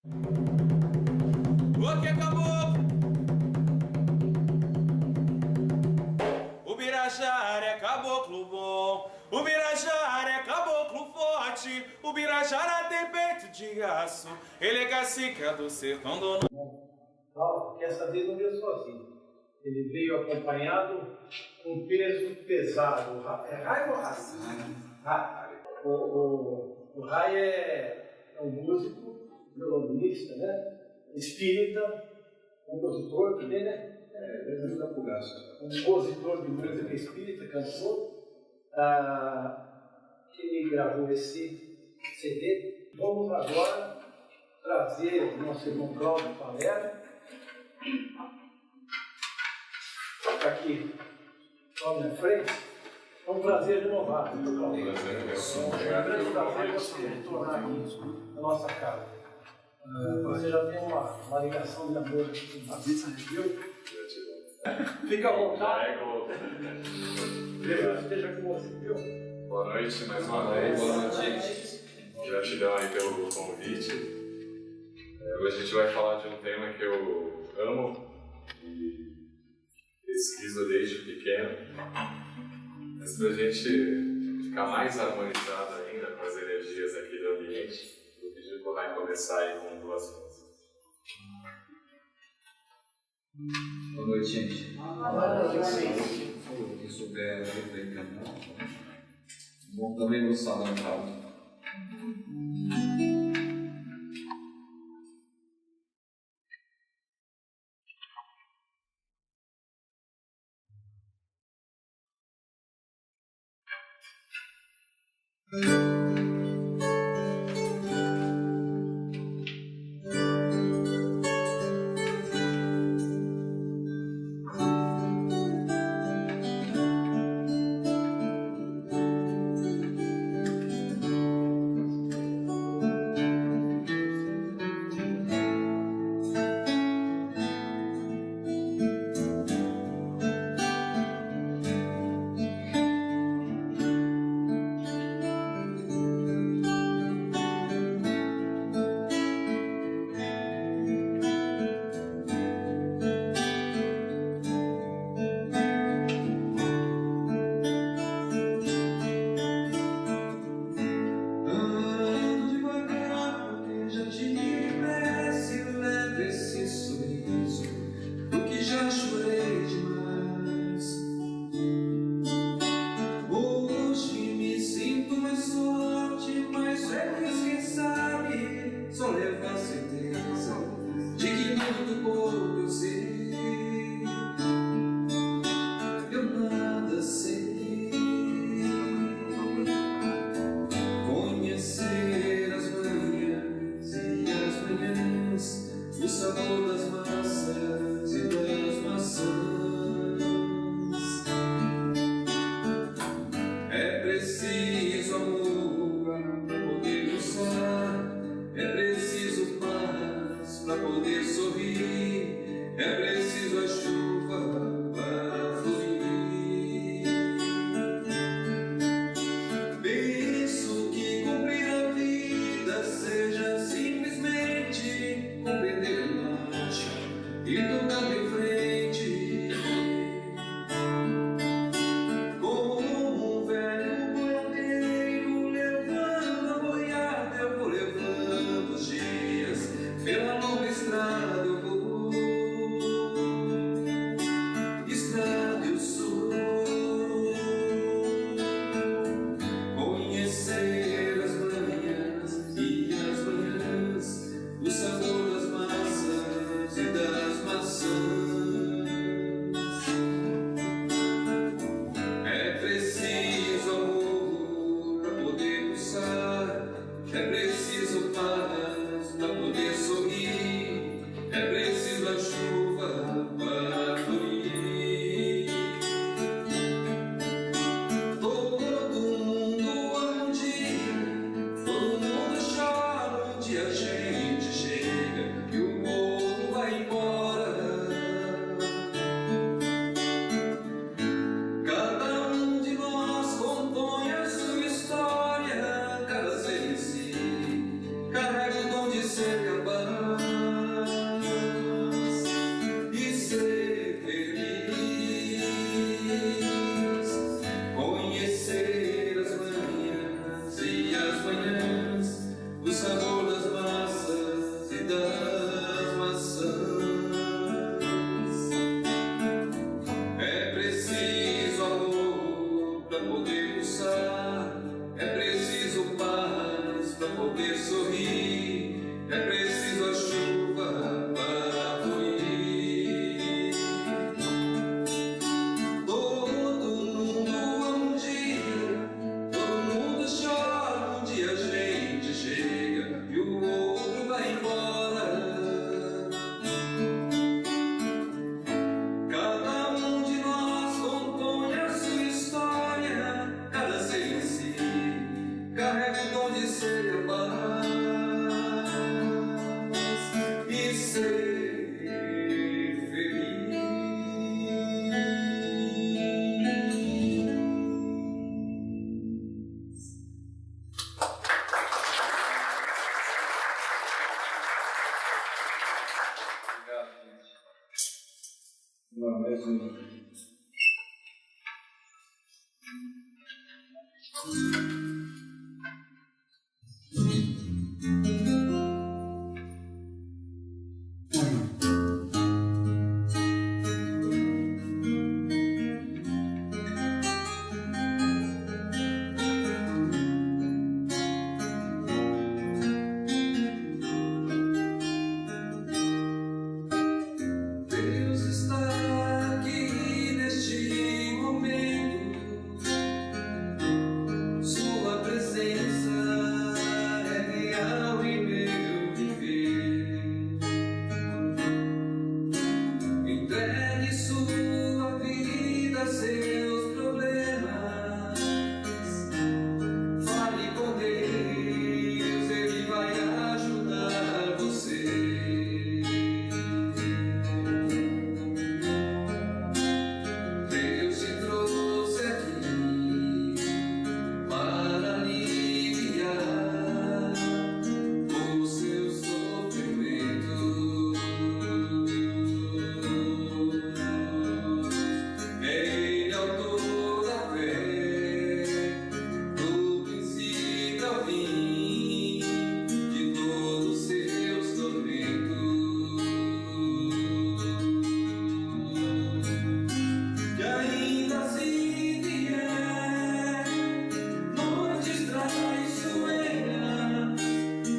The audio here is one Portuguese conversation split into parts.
O que acabou? O Birajara é caboclo bom, o Birajara é caboclo forte, o Birajara tem peito de aço, ele é cacique do sertão do... Paulo, que essa vez não veio sozinho. Ele veio acompanhado com peso pesado. É Rai ou Rai? Rai. O Rai é um músico, violonista, né? Espírita, compositor também, né? Um compositor de música espírita, cantor. Ele gravou esse CD. Vamos agora trazer o nosso irmão Cláudio Palermo. Está aqui, à minha frente. É um prazer renovado, muito Cláudio. É um grande prazer você retornar aqui na nossa casa. Você já tem uma ligação de amor aqui com a viu? Fica à vontade. Deus esteja com você, viu? Boa noite, mais uma vez. Boa noite. Gratidão aí pelo convite. Hoje a gente vai falar de um tema que eu amo e pesquiso desde pequeno. Mas para a gente ficar mais harmonizado ainda com as energias aqui do ambiente, eu pedi para o Rai começar aí com duas músicas. Boa noite, gente. Boa noite. Quem souber refletir, bom também gostar da causa. Pela longa estrada eu vou. mais uma. Deus está aqui neste momento. Sua presença é real em meu viver. Entregue sua vida, seus problemas. Fale com Deus, Ele vai ajudar você. Deus te trouxe aqui para aliviar o seu sofrimento. Ele é o autor da fé, do princípio ao fim de todos os seus tormentos. E ainda se vier noites traiçoeiras,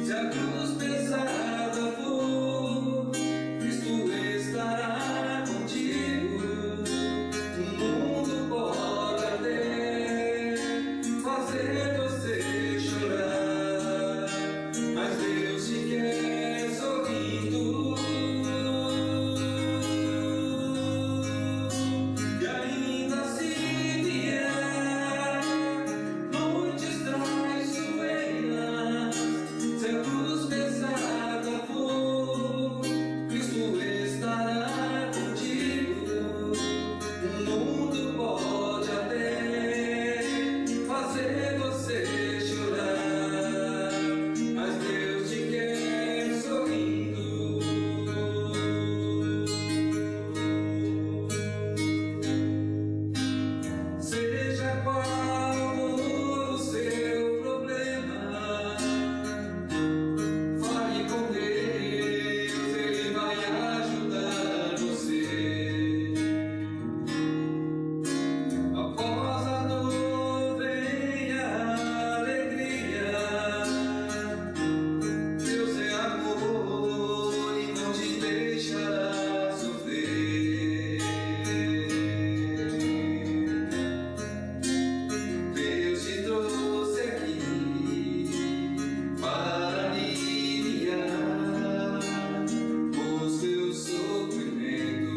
se a cruz pesada for, Cristo estará contigo. O mundo pode até fazer você chorar, mas Deus te quer sorrindo. E ainda se vier noites traiçoeiras, se a cruz pesada for, Cristo estará contigo. O mundo pode até fazer você chorar, mas Deus te quer sorrindo. Seja qual for o seu problema, fale com Deus, Ele vai ajudar você. Após a dor vem a alegria. Deus é amor e não te deixará sofrer. Deus te trouxe aqui para aliviar o seu sofrimento.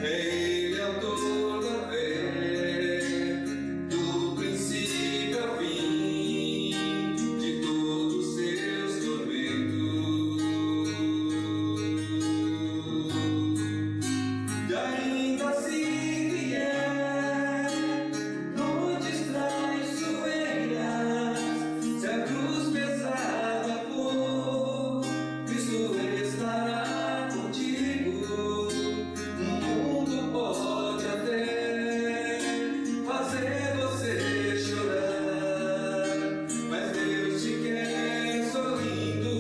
Ele é autor da fé, do princípio ao fim de todos os seus tormentos. E ainda se vier noites traiçoeiras, se a cruz pesada for, Cristo estará contigo. O mundo pode até fazer você chorar, mas Deus te quer sorrindo.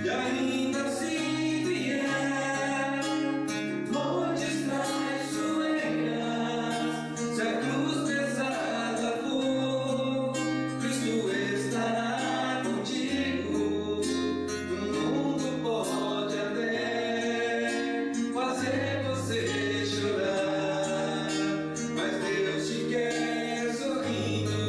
E ainda se vier noites traiçoeiras, se a cruz pesada for, Cristo estará contigo. O mundo pode até fazer você chorar, mas Deus te quer sorrindo.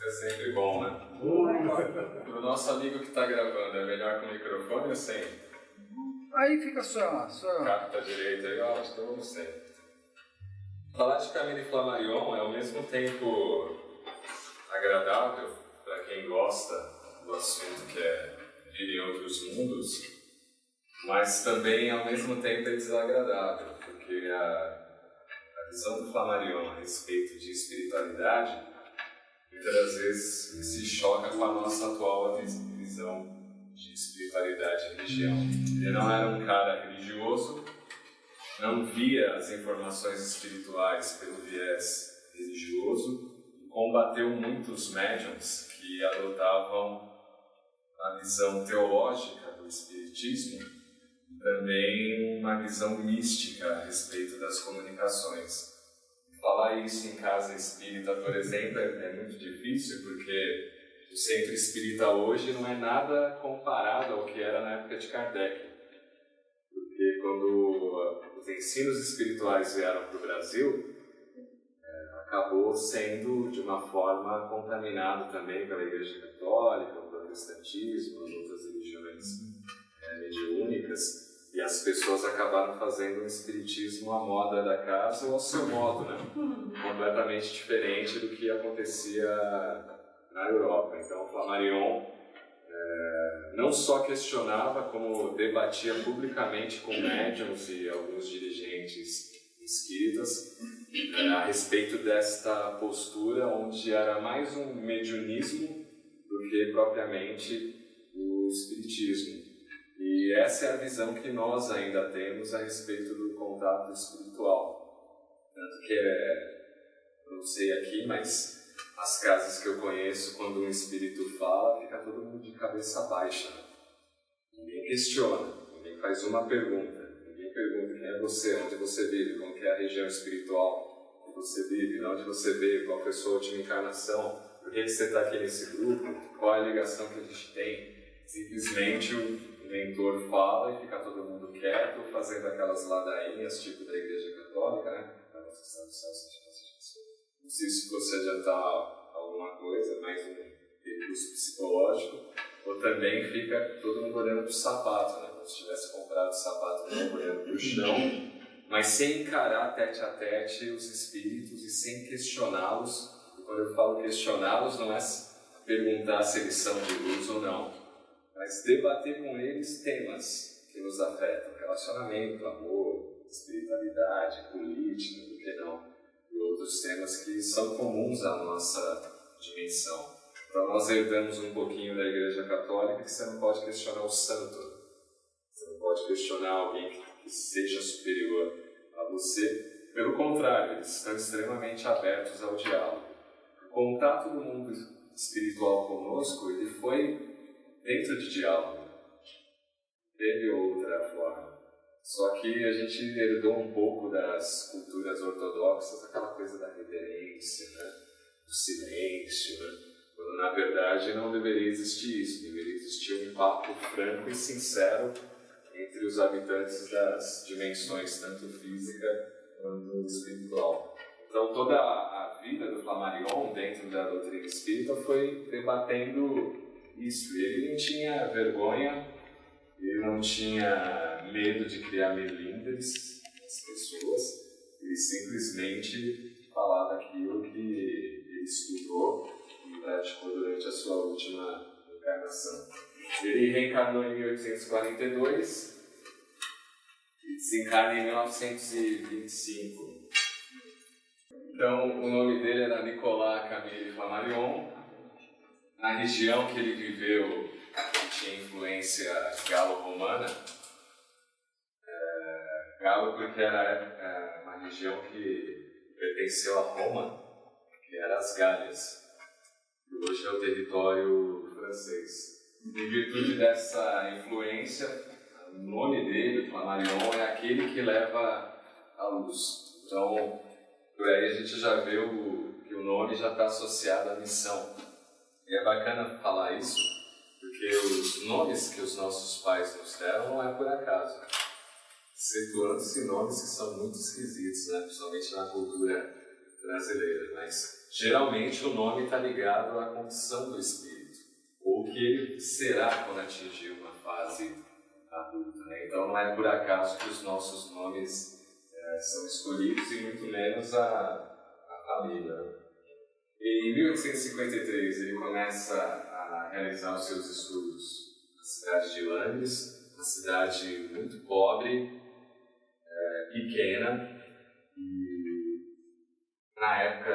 É sempre bom, né? O nosso amigo que está gravando, é melhor com o microfone ou sem? Aí fica só. Capta direito aí, ó, acho que vamos sem. Falar de Camille Flammarion é ao mesmo tempo agradável para quem gosta do assunto que é Vida em Outros Mundos, mas também ao mesmo tempo é desagradável, porque a visão do Flammarion a respeito de espiritualidade muitas das vezes se choca com a nossa atual visão de espiritualidade e religião. Ele não era um cara religioso, não via as informações espirituais pelo viés religioso, e combateu muitos médiuns que adotavam a visão teológica do espiritismo e também uma visão mística a respeito das comunicações. Falar isso em casa espírita, por exemplo, é muito difícil, porque o centro espírita hoje não é nada comparado ao que era na época de Kardec. Porque quando os ensinos espirituais vieram para o Brasil, acabou sendo de uma forma contaminado também pela Igreja Católica, o protestantismo, as outras religiões mediúnicas, e as pessoas acabaram fazendo um espiritismo à moda da casa ou ao seu modo, né? Completamente diferente do que acontecia na Europa. Então, o Flammarion não só questionava, como debatia publicamente com médiuns e alguns dirigentes espíritas a respeito desta postura, onde era mais um mediunismo do que propriamente o espiritismo. E essa é a visão que nós ainda temos a respeito do contato espiritual. Tanto que, não sei aqui, mas as casas que eu conheço, quando um espírito fala, fica todo mundo de cabeça baixa. Ninguém questiona, ninguém faz uma pergunta. Ninguém pergunta quem é você, onde você vive, como que é a região espiritual que você vive, de onde você veio, qual foi a sua última encarnação, por que você está aqui nesse grupo, qual é a ligação que a gente tem. Simplesmente o mentor fala e fica todo mundo quieto, fazendo aquelas ladainhas, tipo da Igreja Católica, né? Não sei se fosse adiantar alguma coisa, mais um recurso psicológico, ou também fica todo mundo olhando para o sapato, né? Como se tivesse comprado o sapato, todo mundo olhando para o chão, mas sem encarar tete a tete os espíritos e sem questioná-los. E quando eu falo questioná-los, não é perguntar se eles são de luz ou não, mas debater com eles temas que nos afetam, relacionamento, amor, espiritualidade, política, por que não? E outros temas que são comuns à nossa dimensão. Então nós herdamos um pouquinho da Igreja Católica que você não pode questionar o santo, você não pode questionar alguém que seja superior a você. Pelo contrário, eles estão extremamente abertos ao diálogo. O contato do mundo espiritual conosco, ele foi dentro de diálogo, teve outra forma. Só que a gente herdou um pouco das culturas ortodoxas, aquela coisa da reverência, né? Do silêncio, né? Quando na verdade não deveria existir isso, deveria existir um papo franco e sincero entre os habitantes das dimensões, tanto física quanto espiritual. Então toda a vida do Flammarion dentro da doutrina espírita foi debatendo isso. Ele não tinha vergonha, ele não tinha medo de criar melindres nas pessoas, ele simplesmente falava aquilo que ele estudou e praticou durante a sua última encarnação. Ele reencarnou em 1842 e desencarna em 1925. Então, o nome dele era Nicolas Camille Flammarion. Na região que ele viveu, que tinha influência galo-romana, galo porque era uma região que pertenceu a Roma, que era as Gálias, que hoje é o território francês. Em virtude dessa influência, o nome dele, Flammarion, é aquele que leva a luz. Então, por aí a gente já vê que o nome já está associado à missão. E é bacana falar isso, porque os nomes que os nossos pais nos deram não é por acaso. Excetuando-se nomes que são muito esquisitos, né? Principalmente na cultura brasileira. Mas, geralmente, o nome está ligado à condição do espírito, ou o que ele será quando atingir uma fase adulta, né? Então, não é por acaso que os nossos nomes são escolhidos, e muito menos a família. Em 1853, ele começa a realizar os seus estudos na cidade de Langres, uma cidade muito pobre, pequena, e na época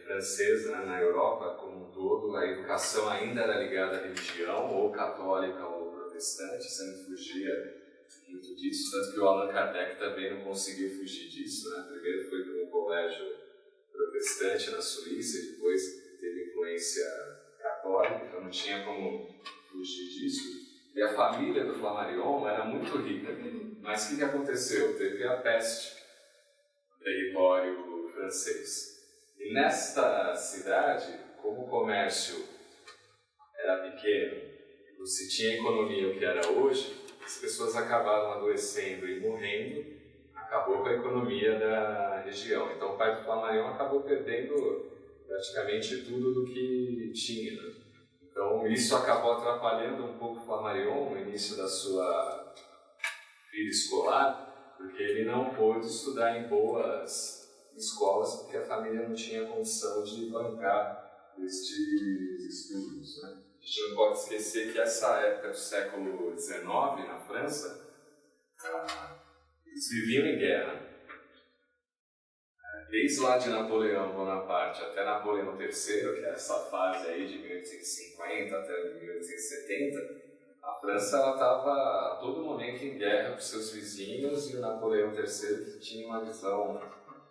francesa, né, na Europa como um todo, a educação ainda era ligada à religião, ou católica ou protestante, você não fugia muito disso, tanto que o Allan Kardec também não conseguiu fugir disso, né? Primeiro foi para um colégio protestante na Suíça, e depois teve influência católica, então não tinha como fugir disso. E a família do Flammarion era muito rica, mas o que aconteceu? Teve a peste no território francês. E nesta cidade, como o comércio era pequeno, não se tinha economia o que era hoje, as pessoas acabaram adoecendo e morrendo, acabou com a economia da região. Então o pai do Flammarion acabou perdendo praticamente tudo do que tinha, né? Então isso acabou atrapalhando um pouco o Flammarion no início da sua vida escolar, porque ele não pôde estudar em boas escolas porque a família não tinha condição de bancar estes estudos, né? A gente não pode esquecer que essa época do século XIX, na França, eles viviam em guerra. Desde lá de Napoleão Bonaparte até Napoleão III, que é essa fase aí de 1850 até 1870, a França estava a todo momento em guerra com seus vizinhos, e o Napoleão III que tinha uma visão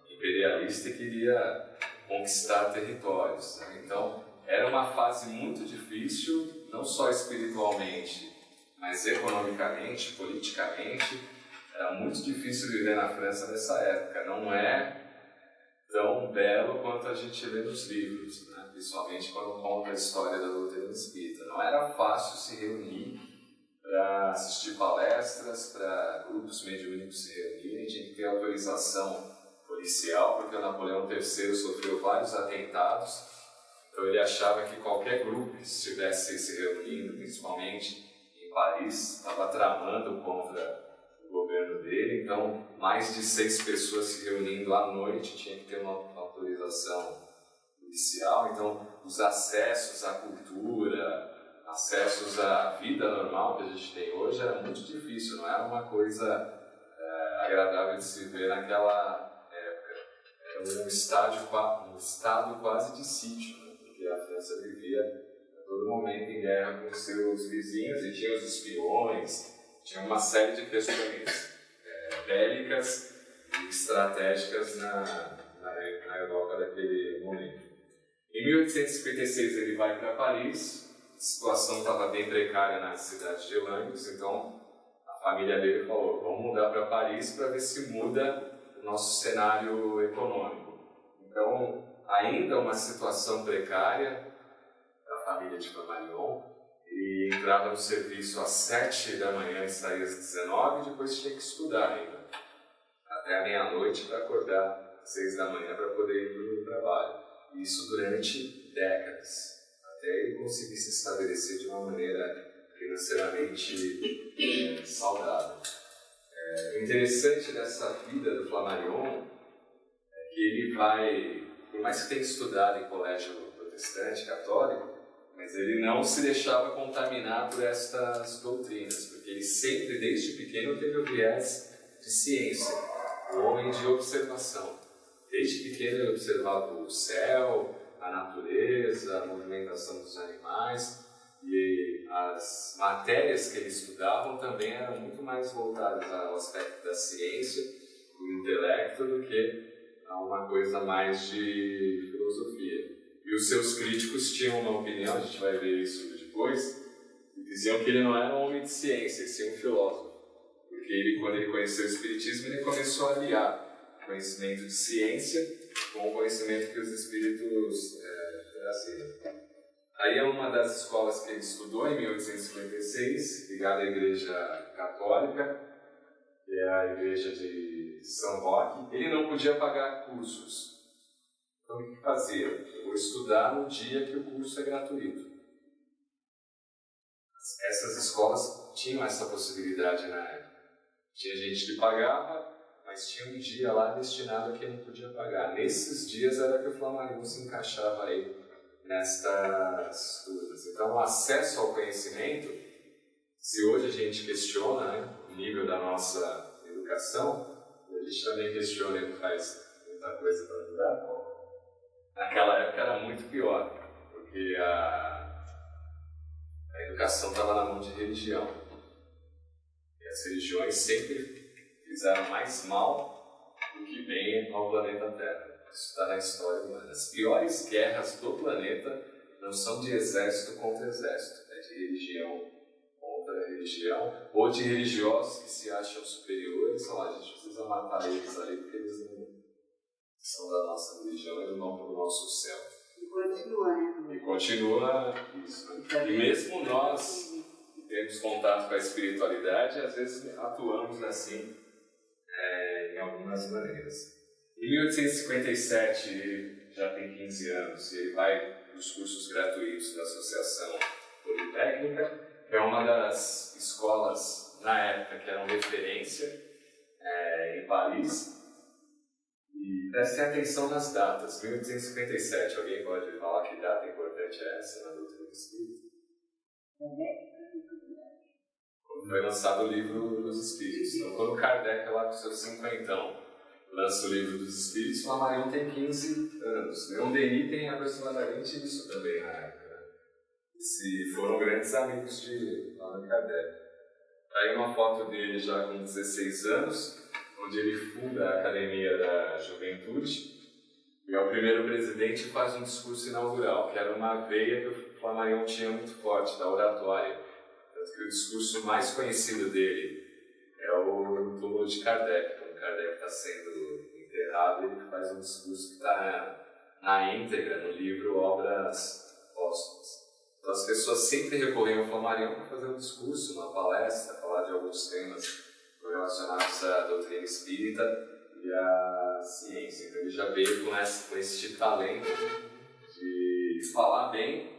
imperialista e queria conquistar territórios, né? Então, era uma fase muito difícil, não só espiritualmente, mas economicamente, politicamente. Era muito difícil viver na França nessa época. Não é tão belo quanto a gente lê nos livros, né? Principalmente quando conta a história da doutrina espírita. Não era fácil se reunir para assistir palestras, para grupos mediúnicos se reunirem, tinha que ter autorização policial, porque o Napoleão III sofreu vários atentados. Então ele achava que qualquer grupo que estivesse se reunindo, principalmente em Paris, estava tramando contra o governo dele. Então, mais de 6 pessoas se reunindo à noite tinha que ter uma autorização policial. Então, os acessos à cultura, acessos à vida normal que a gente tem hoje era muito difícil, não era uma coisa agradável de se ver naquela época. Era um estado quase de sítio, né? Porque a França vivia a todo momento em guerra com seus vizinhos, e tinha os espiões, tinha uma série de questões bélicas e estratégicas na Europa daquele momento. Em 1856 ele vai para Paris, a situação estava bem precária na cidade de Langres, então a família dele falou: vamos mudar para Paris para ver se muda o nosso cenário econômico. Então, ainda uma situação precária da família de Flammarion. Ele entrava no serviço às 7 da manhã e saía às 19, e depois tinha que estudar ainda, até a meia-noite, para acordar às 6 da manhã para poder ir para o trabalho. E isso durante décadas, até ele conseguir se estabelecer de uma maneira financeiramente saudável. O interessante dessa vida do Flammarion é que ele vai, por mais que tenha estudado em colégio protestante, católico, mas ele não se deixava contaminar por estas doutrinas, porque ele sempre, desde pequeno, teve o viés de ciência, o homem de observação. Desde pequeno ele observava o céu, a natureza, a movimentação dos animais, e as matérias que ele estudava também eram muito mais voltadas ao aspecto da ciência, do intelecto, do que a uma coisa mais de filosofia. E os seus críticos tinham uma opinião, a gente vai ver isso depois, e diziam que ele não era um homem de ciência, e sim um filósofo. Porque ele, quando ele conheceu o Espiritismo, ele começou a aliar o conhecimento de ciência com o conhecimento que os espíritos traziam. Aí é uma das escolas que ele estudou em 1856, ligada à Igreja Católica, que é a Igreja de São Roque. Ele não podia pagar cursos. Então o que fazia? Eu vou estudar no dia que o curso é gratuito. Essas escolas tinham essa possibilidade na época. Tinha gente que pagava, mas tinha um dia lá destinado a quem não podia pagar. Nesses dias era que o Flammarion se encaixava aí nestas turmas. Então o acesso ao conhecimento Se hoje a gente questiona, né, o nível da nossa educação, a gente também questiona e faz muita coisa para mudar. Naquela época era muito pior, porque a educação estava na mão de religião. E as religiões sempre fizeram mais mal do que bem ao planeta Terra. Isso está na história humana. As piores guerras do planeta não são de exército contra exército, é de religião contra religião, ou de religiosos que se acham superiores. A gente precisa matar eles ali porque eles não são da nossa religião, eles vão para o nosso céu. E continua, né? E continua isso. Né? E mesmo nós que temos contato com a espiritualidade, às vezes atuamos assim em algumas maneiras. Em 1857, ele já tem 15 anos, e ele vai para os cursos gratuitos da Associação Politécnica, que é uma das escolas, na época, que eram referência em Paris. E prestem atenção nas datas. 1857, alguém pode falar que data importante é essa na doutrina espírita? Quando foi lançado o livro dos Espíritos. Então, quando Kardec, lá com seus 50, lança o livro dos Espíritos, Flammarion tem 15 anos. Leon Denis tem aproximadamente isso também na época. Foram grandes amigos de Allan Kardec. Aí uma foto dele já com 16 anos, onde ele funda a Academia da Juventude, e é o primeiro presidente que faz um discurso inaugural, que era uma veia que o Flammarion tinha muito forte, da oratória. Tanto que o discurso mais conhecido dele é o túmulo de Kardec. Quando Kardec está sendo enterrado, ele faz um discurso que está na íntegra no livro Obras Póstumas. Então as pessoas sempre recorriam ao Flammarion para fazer um discurso, uma palestra, falar de alguns temas relacionados à doutrina espírita e à ciência. Então ele já veio com esse talento de falar bem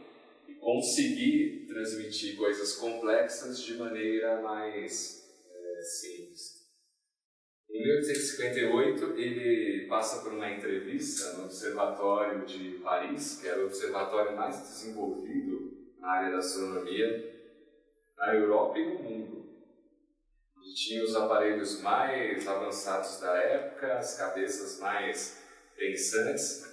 e conseguir transmitir coisas complexas de maneira mais simples. Em 1858, ele passa por uma entrevista no Observatório de Paris, que era o observatório mais desenvolvido na área da astronomia na Europa e no mundo. Onde tinha os aparelhos mais avançados da época, as cabeças mais pensantes.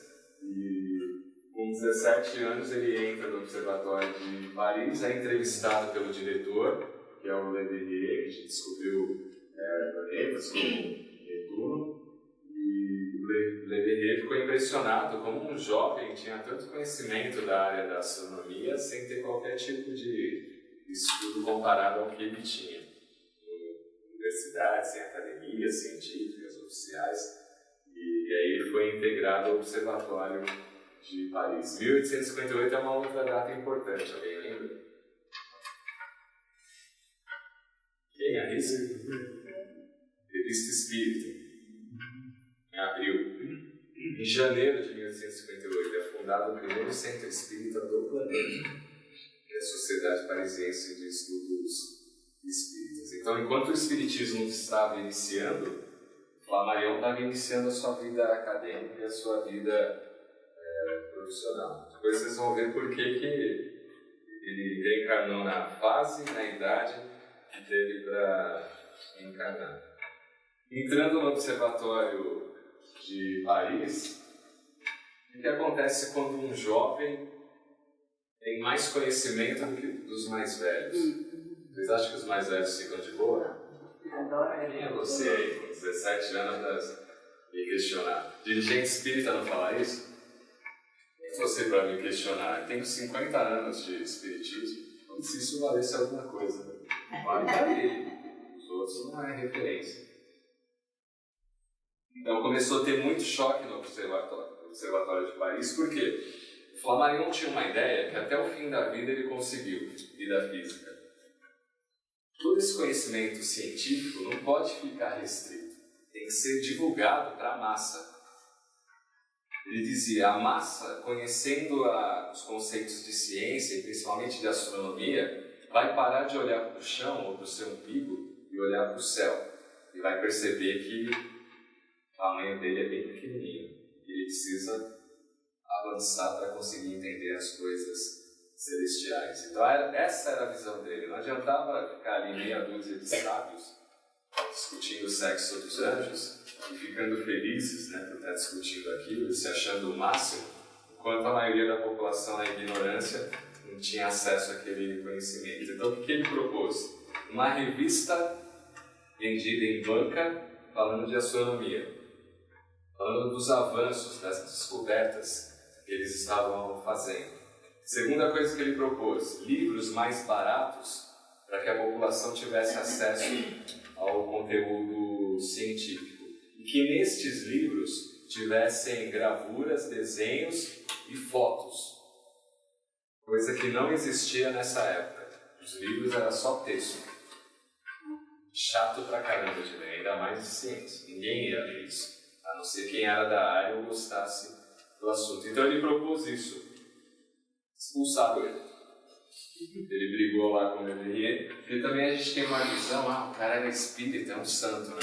E com 17 anos ele entra no Observatório de Paris, é entrevistado pelo diretor, que é o Leverrier, que descobriu planetas como Netuno. E o Leverrier ficou impressionado como um jovem tinha tanto conhecimento da área da astronomia sem ter qualquer tipo de estudo comparado ao que ele tinha em universidades, em academias científicas, oficiais. E aí ele foi integrado ao Observatório de Paris. 1858 é uma outra data importante, alguém lembra? Quem arrisca? Revista Espírita, em abril. Em janeiro de 1858 é fundado o primeiro centro espírita do planeta, que é a Sociedade Parisiense de Estudos Espíritas. Então, enquanto o espiritismo estava iniciando, Flammarion estava iniciando a sua vida acadêmica e a sua vida profissional. Depois vocês vão ver por que ele reencarnou na fase, na idade que teve para encarnar. Entrando no Observatório de Paris, o que acontece quando um jovem tem mais conhecimento do que dos mais velhos? Vocês acham que os mais velhos ficam de boa? Quem é você aí, com 17 anos, me questionar? Dirigente espírita não fala isso? Quem é você para me questionar? Eu tenho 50 anos de espiritismo, como se isso valesse alguma coisa. Vale para ele, os outros não é referência. Então começou a ter muito choque no Observatório de Paris, porque Flammarion tinha uma ideia que até o fim da vida ele conseguiu, vida física. Todo esse conhecimento científico não pode ficar restrito, tem que ser divulgado para a massa. Ele dizia, a massa, conhecendo os conceitos de ciência e principalmente de astronomia, vai parar de olhar para o chão ou para o seu umbigo e olhar para o céu. E vai perceber que o tamanho dele é bem pequenininho. E ele precisa avançar para conseguir entender as coisas celestiais. Então essa era a visão dele. Não adiantava ficar ali meia dúzia de sábios discutindo o sexo dos anjos e ficando felizes, né, por estar discutindo aquilo, se achando o máximo, enquanto a maioria da população na ignorância não tinha acesso àquele conhecimento. Então o que ele propôs? Uma revista vendida em banca falando de astronomia, falando dos avanços, das descobertas que eles estavam fazendo. Segunda coisa que ele propôs, livros mais baratos para que a população tivesse acesso ao conteúdo científico. E que nestes livros tivessem gravuras, desenhos e fotos, coisa que não existia nessa época. Os livros era só texto. Chato pra caramba de ler, ainda mais de ciência. Ninguém ia ler isso, a não ser quem era da área ou gostasse do assunto. Então ele propôs isso. Expulsaram ele. Ele brigou lá com o Leverrier, porque também a gente tem uma visão, o cara era espírita, é um santo, né?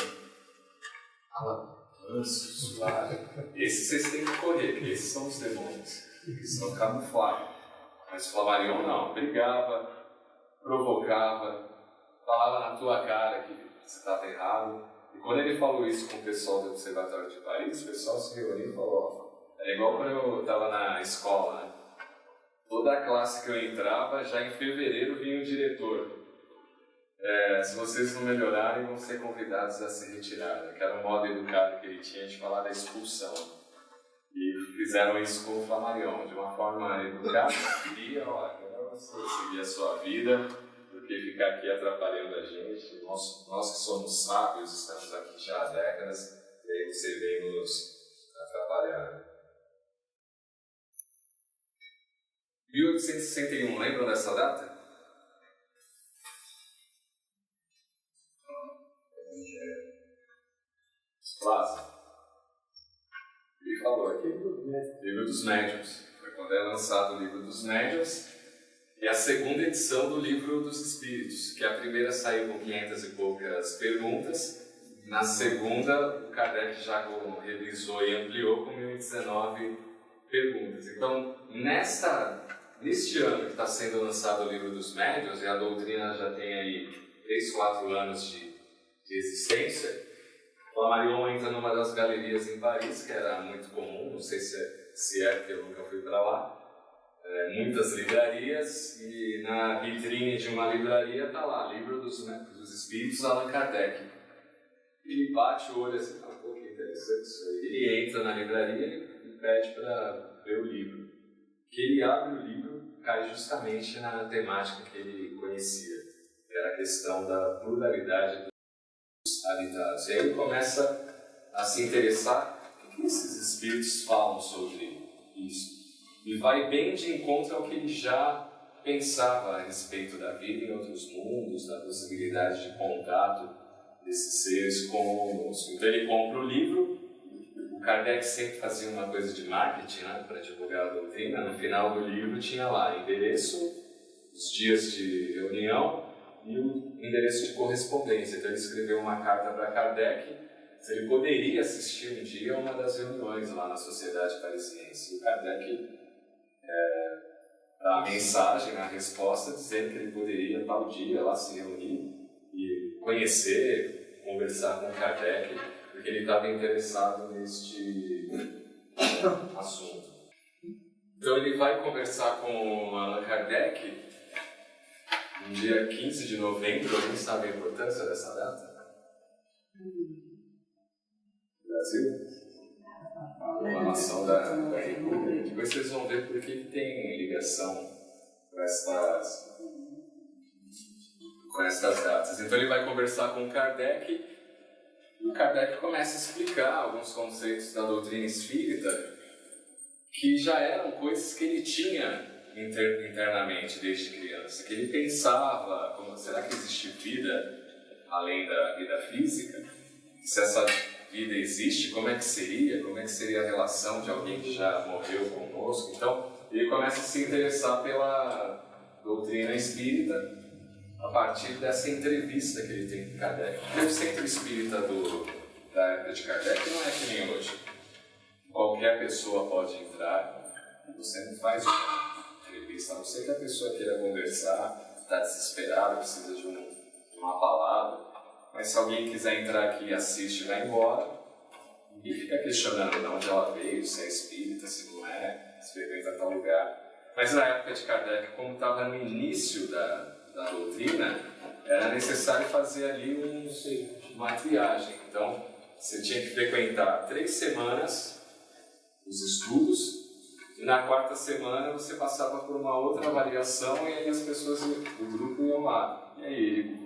Fala manso, suave. Esses vocês têm que correr, porque esses são os demônios, que são camuflados. Mas Flammarion não, brigava, provocava, falava na tua cara que você estava errado. E quando ele falou isso com o pessoal do Observatório de Paris, o pessoal se reuniu e falou, era igual quando eu estava na escola, né? Toda a classe que eu entrava, já em fevereiro vinha o diretor. Se vocês não melhorarem, vão ser convidados a se retirar. Que era um modo educado que ele tinha de falar da expulsão. E fizeram isso com o Flammarion, de uma forma educada, fria, agora você seguir a sua vida, do que ficar aqui atrapalhando a gente. Nós que somos sábios, estamos aqui já há décadas, e aí você vem nos atrapalhar. 1861, lembram dessa data? Lázaro. Ele falou aqui, Livro dos Médiuns. Foi quando é lançado o Livro dos Médiuns e a segunda edição do Livro dos Espíritos, que a primeira saiu com 500 e poucas perguntas, na segunda o Kardec já revisou e ampliou com 1019 perguntas. Então, neste ano que está sendo lançado o Livro dos Médiuns, e a doutrina já tem aí 3, 4 anos de existência, Flammarion entra numa das galerias em Paris, que era muito comum, não sei se é porque eu nunca fui para lá, muitas livrarias, e na vitrine de uma livraria está lá, Livro dos Espíritos, Allan Kardec. Ele bate o olho assim, pô, que interessante isso aí. Ele entra na livraria e pede para ver o livro. Que ele abre o livro, cai justamente na temática que ele conhecia, que era a questão da pluralidade dos habitados. E aí ele começa a se interessar o que esses espíritos falam sobre isso. E vai bem de encontro ao que ele já pensava a respeito da vida em outros mundos, da possibilidade de contato desses seres conosco. Então ele compra o livro. O Kardec sempre fazia uma coisa de marketing, né, para divulgar a doutrina. No final do livro tinha lá endereço, os dias de reunião e o endereço de correspondência. Então ele escreveu uma carta para Kardec se ele poderia assistir um dia a uma das reuniões lá na Sociedade Parisiense. E o Kardec dá a mensagem, a resposta, dizendo que ele poderia tal dia lá se reunir e conhecer, conversar com Kardec, porque ele estava interessado neste assunto. Então ele vai conversar com Allan Kardec no dia 15 de novembro. Alguém sabe a importância dessa data? Brasil? A proclamação da República. Depois vocês vão ver por que tem ligação com estas datas. Então ele vai conversar com Kardec e o Kardec começa a explicar alguns conceitos da doutrina espírita que já eram coisas que ele tinha internamente desde criança, que ele pensava, será que existe vida além da vida física? Se essa vida existe, como é que seria a relação de alguém que já morreu conosco? Então ele começa a se interessar pela doutrina espírita a partir dessa entrevista que ele tem com Kardec. Porque o centro espírita da época de Kardec não é que nem hoje. Qualquer pessoa pode entrar, você não faz uma entrevista entrevista, a não ser que a pessoa queira conversar, está desesperada, precisa de uma palavra. Mas se alguém quiser entrar aqui e assiste, vai embora e fica questionando de onde ela veio, se é espírita, se não é, se frequenta tal lugar. Mas na época de Kardec, como estava no início da doutrina, era necessário fazer ali uma triagem. Então, você tinha que frequentar 3 semanas os estudos, e na 4ª semana você passava por uma outra avaliação e aí as pessoas do grupo iam lá. E aí ele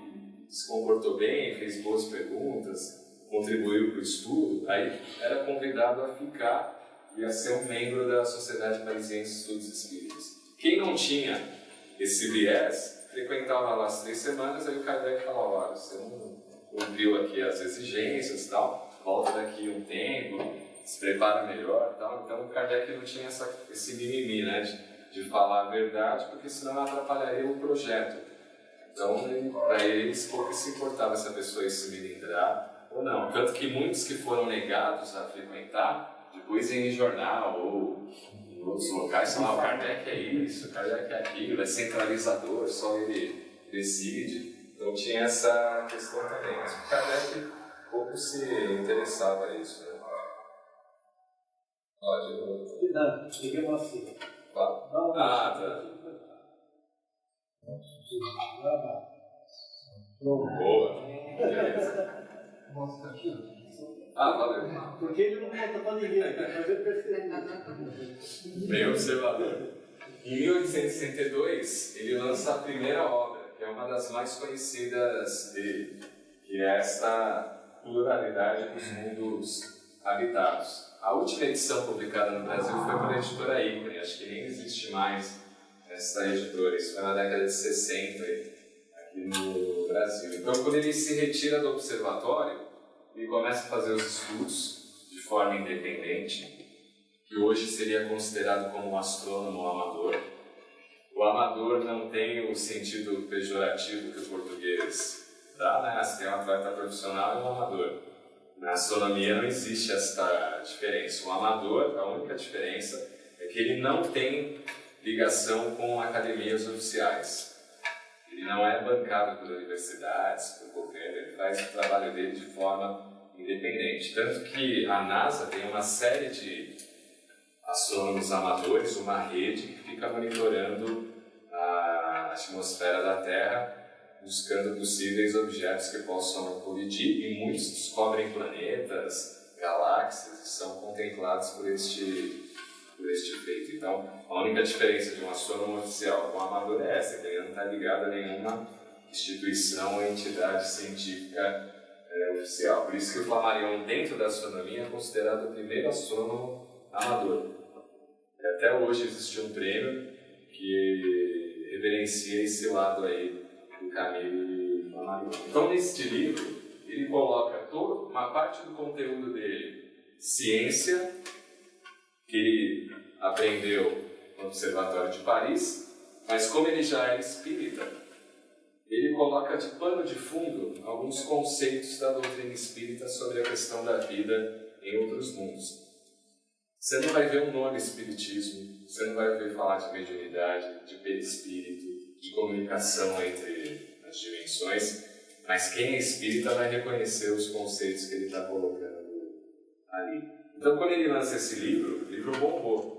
se comportou bem, fez boas perguntas, contribuiu para o estudo, aí era convidado a ficar e a ser um membro da Sociedade Parisiense de Estudos Espíritas. Quem não tinha esse viés, frequentava lá as 3 semanas, aí o Kardec falava, olha, você não cumpriu aqui as exigências e tal, volta daqui um tempo, se prepara melhor e tal. Então o Kardec não tinha esse mimimi, né, de falar a verdade, porque senão atrapalharia o projeto. Então, para eles, pouco se importava se a pessoa ia se melindrar ou não. Tanto que muitos que foram negados a frequentar, depois em jornal ou em outros locais, falavam, Kardec é isso, Kardec é aquilo, é centralizador, só ele decide. Então tinha essa questão também. Mas o Kardec pouco se interessava a isso, né? Pode. Cuidado, peguei uma fila. Tá. Boa. Beleza. Valeu. Porque ele não conta pra ninguém, mas eu percebi. Bem observador. Em 1862, ele lança a primeira obra, que é uma das mais conhecidas dele, que é esta pluralidade dos mundos habitados. A última edição publicada no Brasil foi pela editora Ícone, acho que nem existe mais essa editora, isso foi na década de 60 aqui no Brasil. Então, quando ele se retira do observatório, ele começa a fazer os estudos de forma independente, que hoje seria considerado como um astrônomo amador. O amador não tem o sentido pejorativo que o português dá, né? Você tem um atleta profissional e um amador. Na astronomia não existe esta diferença. O amador, a única diferença é que ele não tem ligação com academias oficiais. Ele não é bancado por universidades, por governo, ele faz o trabalho dele de forma independente. Tanto que a NASA tem uma série de astrônomos amadores, uma rede que fica monitorando a atmosfera da Terra, buscando possíveis objetos que possam colidir, e muitos descobrem planetas, galáxias, e são contemplados por este feito. Então, a única diferença de um astrônomo oficial com um amador é essa, que ele não está ligado a nenhuma instituição ou entidade científica oficial. Por isso que o Flammarion, dentro da astronomia, é considerado o primeiro astrônomo amador. E até hoje existe um prêmio que reverencia esse lado aí do Camille Flammarion. Então, neste livro, ele coloca uma parte do conteúdo dele, ciência, que ele aprendeu no Observatório de Paris, mas como ele já era espírita, ele coloca de pano de fundo alguns conceitos da doutrina espírita sobre a questão da vida em outros mundos. Você não vai ver um nome espiritismo, você não vai ver falar de mediunidade, de perispírito, de comunicação entre as dimensões, mas quem é espírita vai reconhecer os conceitos que ele está colocando ali. Então, quando ele lança esse livro, o livro bombou.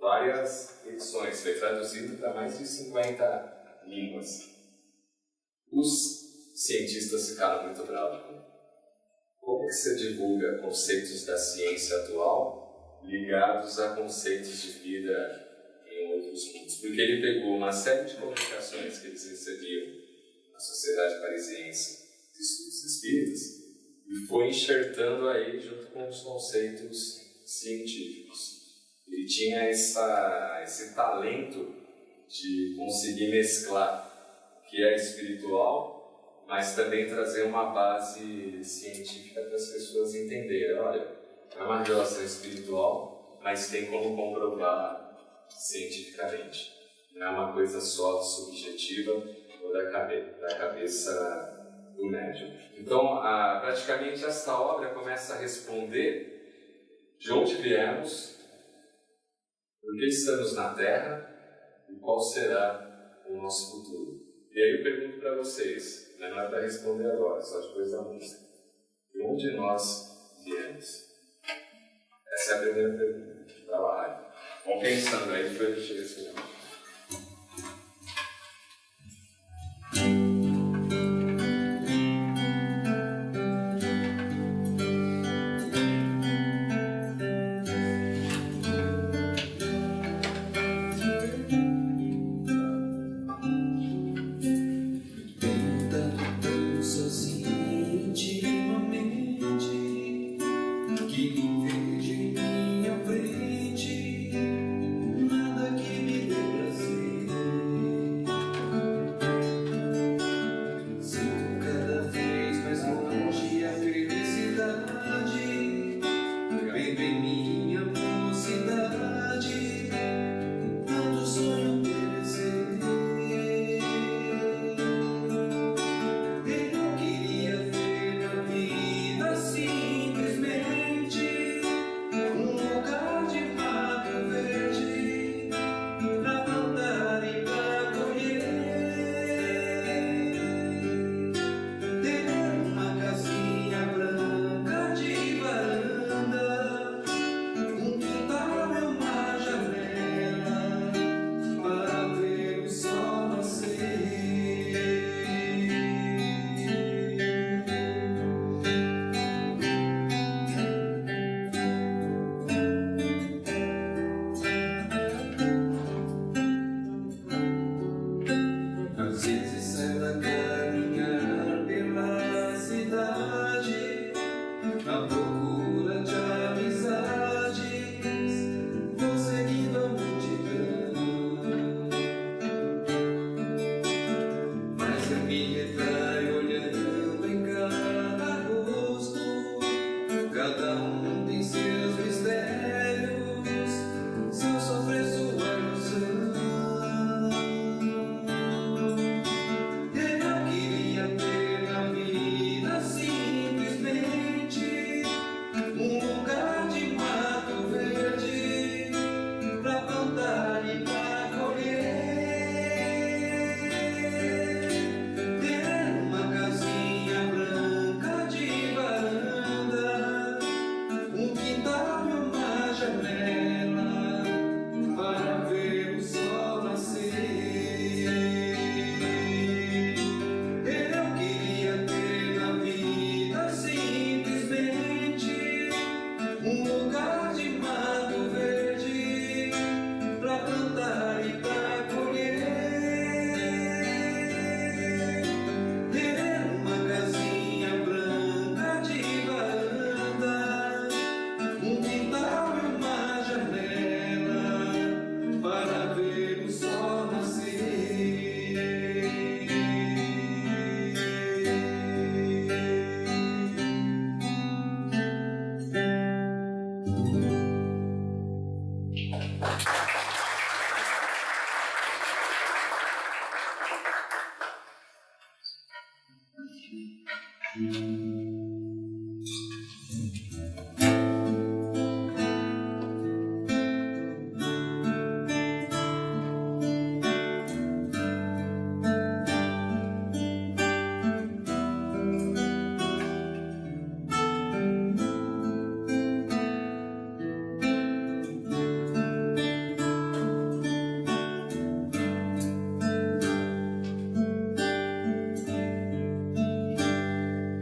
Várias edições, foi traduzido para mais de 50 línguas. Os cientistas ficaram muito bravos com ele. Como que você divulga conceitos da ciência atual ligados a conceitos de vida em outros mundos? Porque ele pegou uma série de comunicações que eles recebiam na Sociedade Parisiense de Estudos Espíritas e foi enxertando aí junto com os conceitos científicos. Ele tinha esse talento de conseguir mesclar o que é espiritual, mas também trazer uma base científica para as pessoas entenderem. Olha, é uma revelação espiritual, mas tem como comprovar cientificamente. Não é uma coisa só subjetiva ou da cabeça do médium. Então, praticamente esta obra começa a responder de onde viemos, por que estamos na Terra e qual será o nosso futuro. E aí eu pergunto para vocês, não é para responder agora, só depois da música. De onde nós viemos? Essa é a primeira pergunta. Trabalho. Vamos pensando aí, depois a gente responde.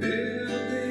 Eu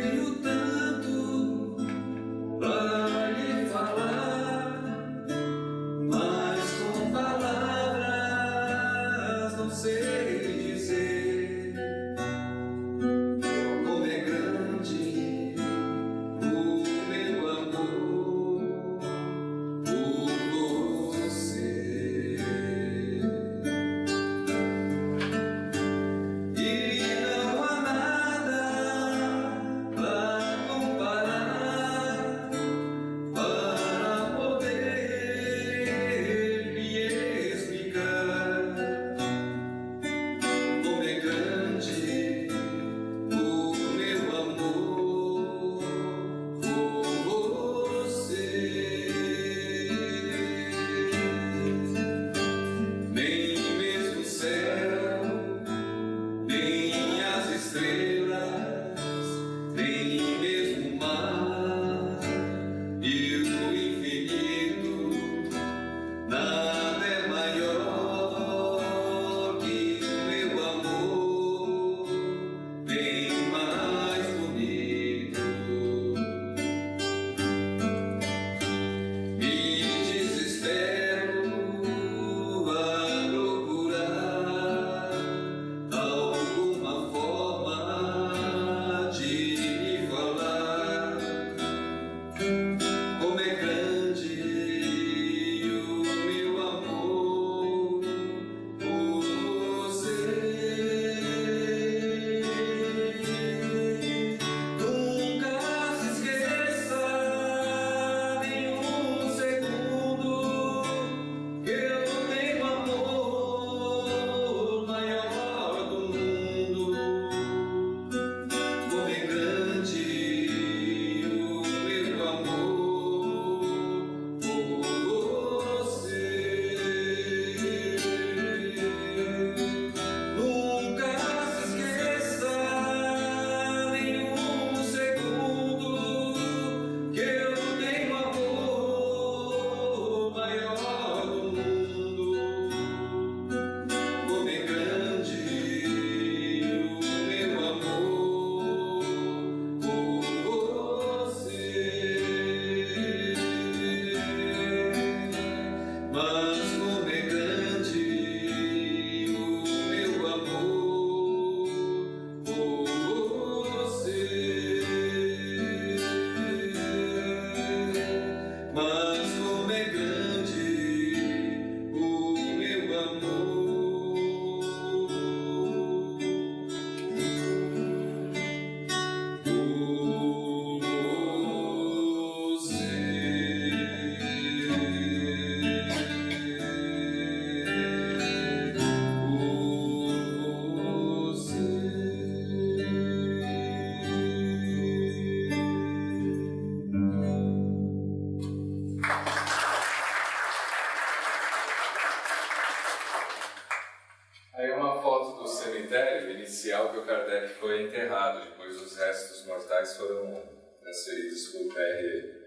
cemitério inicial que o Kardec foi enterrado, depois os restos mortais foram transferidos para o Père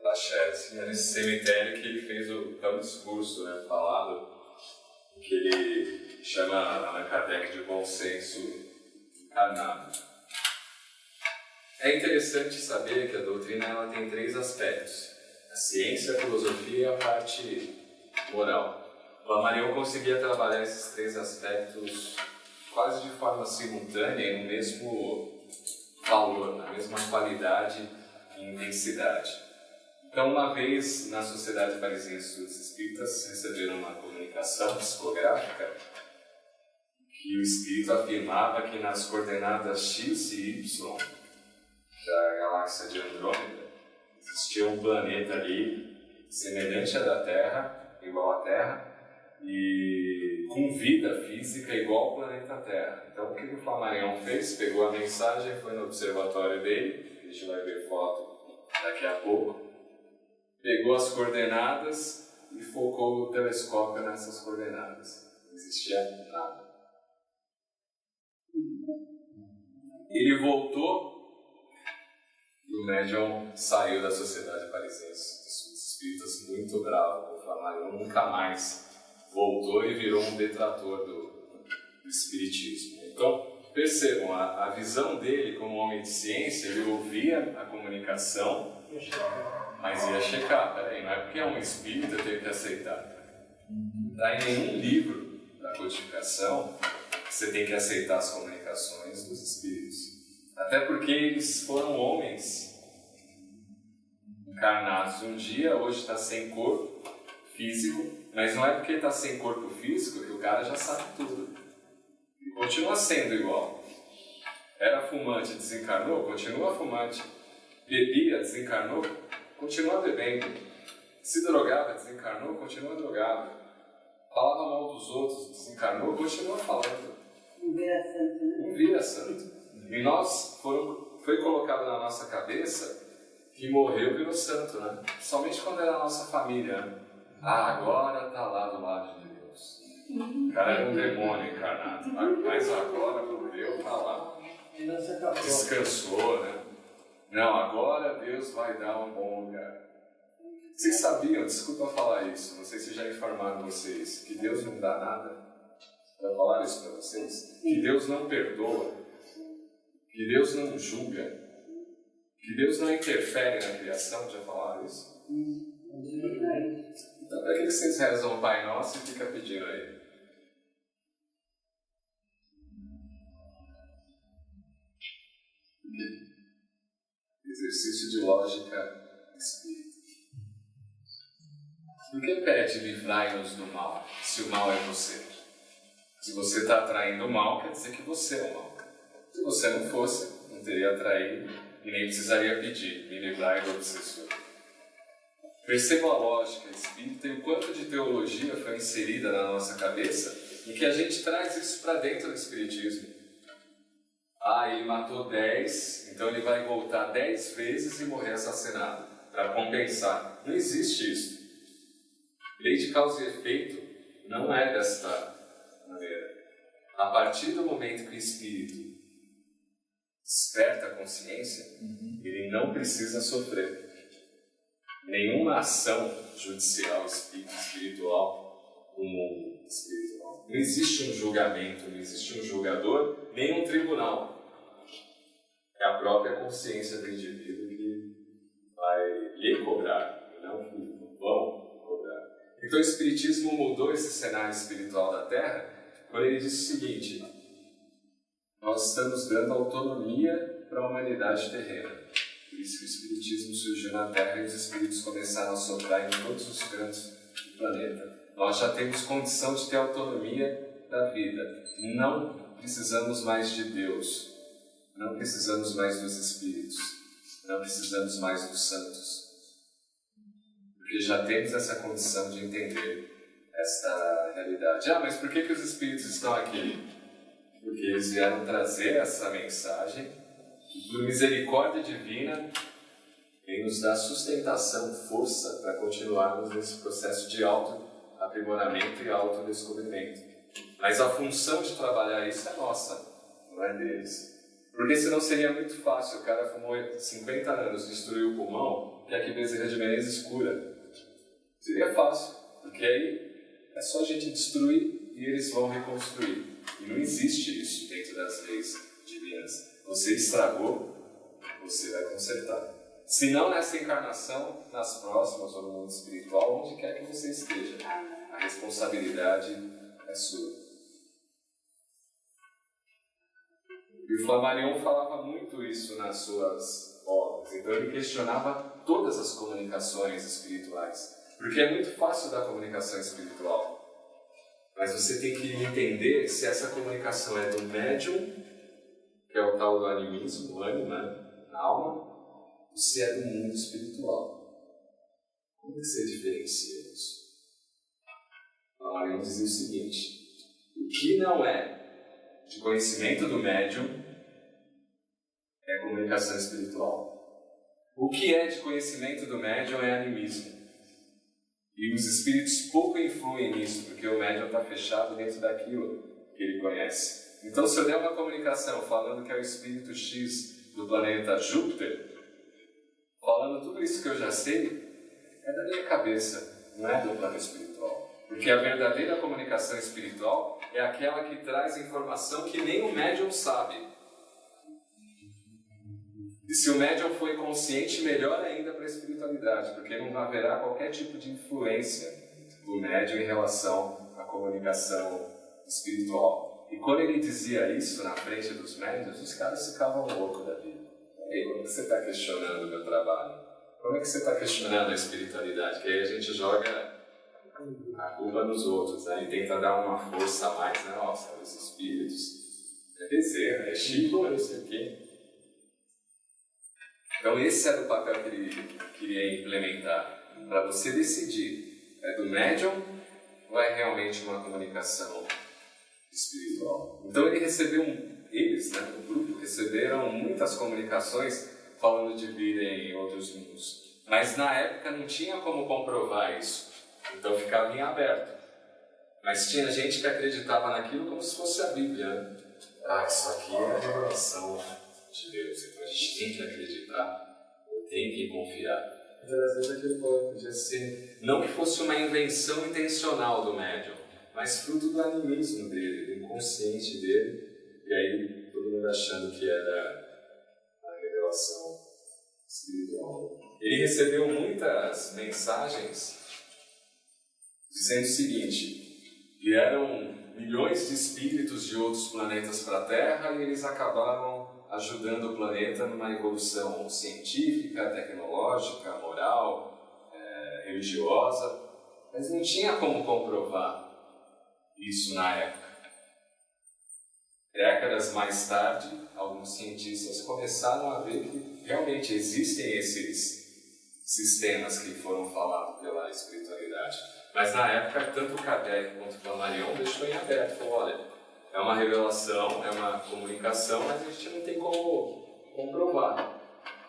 Lachaise. E é nesse cemitério que ele fez o tal discurso, né, falado, que ele chama Allan Kardec de bom senso encarnado. É interessante saber que a doutrina ela tem 3 aspectos: a ciência, a filosofia e a parte moral. O Flammarion conseguia trabalhar esses 3 aspectos quase de forma simultânea e no mesmo valor, na mesma qualidade e intensidade. Então, uma vez na Sociedade Parisiense dos Espíritas, receberam uma comunicação psicográfica que o Espírito afirmava que nas coordenadas X e Y da galáxia de Andrômeda existia um planeta ali semelhante à da Terra, igual à Terra, e com vida física igual ao planeta Terra. Então, o que o Flammarion fez? Pegou a mensagem, foi no observatório dele, a gente vai ver foto daqui a pouco, pegou as coordenadas e focou o telescópio nessas coordenadas. Não existia nada. Ele voltou e o médium saiu da Sociedade Parisiense dos Espíritas muito bravo com o Flammarion, nunca mais voltou e virou um detrator do Espiritismo. Então, percebam, a visão dele como homem de ciência, ele ouvia a comunicação, mas ia checar. Peraí, não é porque é um espírito eu tenho que aceitar. Não está em nenhum livro da codificação que você tem que aceitar as comunicações dos espíritos. Até porque eles foram homens encarnados um dia, hoje está sem corpo físico, mas não é porque está sem corpo físico que o cara já sabe tudo. Ele continua sendo igual. Era fumante, desencarnou, continua fumante. Bebia, desencarnou, continua bebendo. Se drogava, desencarnou, continua drogado. Falava mal dos outros, desencarnou, continua falando. Não vira santo, né? Não vira santo. E foi colocado na nossa cabeça que morreu virou santo, né? Somente quando era a nossa família, né? Ah, agora está lá do lado de Deus. O cara era um demônio encarnado, mas agora morreu, está lá. Descansou, né? Não, agora Deus vai dar um bom lugar. Vocês sabiam, desculpa falar isso, não sei se já informaram vocês, que Deus não dá nada? Já falaram isso para vocês? Que Deus não perdoa, que Deus não julga, que Deus não interfere na criação, já falaram isso? Então, para que vocês rezam o Pai Nosso e ficam pedindo a Ele? Exercício de lógica espírita. Por que pede livrai-nos do mal, se o mal é você? Se você está atraindo o mal, quer dizer que você é o mal. Se você não fosse, não teria atraído e nem precisaria pedir, me livrai do obsessor. Perceba a lógica espírita e o quanto de teologia foi inserida na nossa cabeça e que a gente traz isso para dentro do espiritismo. Ah, ele matou 10, então ele vai voltar 10 vezes e morrer assassinado, para compensar. Não existe isso. Lei de causa e efeito não é desta maneira. A partir do momento que o espírito desperta a consciência, ele não precisa sofrer. Nenhuma ação judicial espiritual no mundo espiritual. Não existe um julgamento, não existe um julgador, nem um tribunal. É a própria consciência do indivíduo que vai lhe cobrar, e não que vão cobrar. Então o Espiritismo mudou esse cenário espiritual da Terra quando ele disse o seguinte: nós estamos dando autonomia para a humanidade terrena. Por isso que o Espiritismo surgiu na Terra e os Espíritos começaram a soprar em todos os cantos do planeta. Nós já temos condição de ter autonomia da vida. Não precisamos mais de Deus. Não precisamos mais dos Espíritos. Não precisamos mais dos santos. Porque já temos essa condição de entender esta realidade. Ah, mas por que os Espíritos estão aqui? Porque eles vieram trazer essa mensagem e, por misericórdia divina, Ele nos dá sustentação, força para continuarmos nesse processo de auto-aprimoramento e autodescobrimento. Mas a função de trabalhar isso é nossa. não é deles. Porque senão seria muito fácil, o cara fumou 50 anos, destruiu o pulmão, e aqui Bezerra de Menezes cura. Seria fácil, porque aí é só a gente destruir e eles vão reconstruir. E não existe isso dentro das leis divinas. Você estragou, você vai consertar. Se não nessa encarnação, nas próximas ou no mundo espiritual, onde quer que você esteja, a responsabilidade é sua. E o Flammarion falava muito isso nas suas obras. Então ele questionava todas as comunicações espirituais. Porque é muito fácil dar comunicação espiritual. Mas você tem que entender se essa comunicação é do médium, que é o tal do animismo, o ânima, a alma, ou se é do mundo espiritual. Como que você diferencia isso? O Flammarion dizia o seguinte: o que não é de conhecimento do médium é comunicação espiritual. O que é de conhecimento do médium é animismo. E os espíritos pouco influem nisso, porque o médium está fechado dentro daquilo que ele conhece. Então, se eu der uma comunicação falando que é o espírito X do planeta Júpiter, falando tudo isso que eu já sei, é da minha cabeça, não é do plano espiritual. Porque a verdadeira comunicação espiritual é aquela que traz informação que nem o médium sabe. E se o médium foi consciente, melhor ainda para a espiritualidade, porque não haverá qualquer tipo de influência do médium em relação à comunicação espiritual. E quando ele dizia isso na frente dos médiuns, os caras ficavam loucos da vida. Ei, como é que você está questionando o meu trabalho? Como é que você está questionando a espiritualidade? Que aí a gente joga a culpa nos outros, né? E tenta dar uma força a mais, né? Nossa, os espíritos, é Bezerra, é Chico, não sei o quê. Então esse era o papel que ele queria implementar, para você decidir, é do médium ou é realmente uma comunicação espiritual. Então ele recebeu, eles, né, o grupo, receberam muitas comunicações falando de vida em outros mundos, mas na época não tinha como comprovar isso, então ficava em aberto. Mas tinha gente que acreditava naquilo como se fosse a Bíblia, né? Ah, isso aqui é a revelação de Deus, então a gente tem que acreditar, tem que confiar. Mas às vezes aquilo podia ser, não que fosse uma invenção intencional do médium, mas fruto do animismo dele, do inconsciente dele, e aí todo mundo achando que era a revelação espiritual. Ele recebeu muitas mensagens dizendo o seguinte: vieram milhões de espíritos de outros planetas para a Terra e eles acabaram ajudando o planeta numa evolução científica, tecnológica, moral, religiosa, mas não tinha como comprovar isso na época. Décadas mais tarde, alguns cientistas começaram a ver que realmente existem esses sistemas que foram falados pela espiritualidade. Mas na época, tanto o Kardec quanto o Flammarion deixou em aberto, falou: olha, é uma revelação, é uma comunicação, mas a gente não tem como comprovar.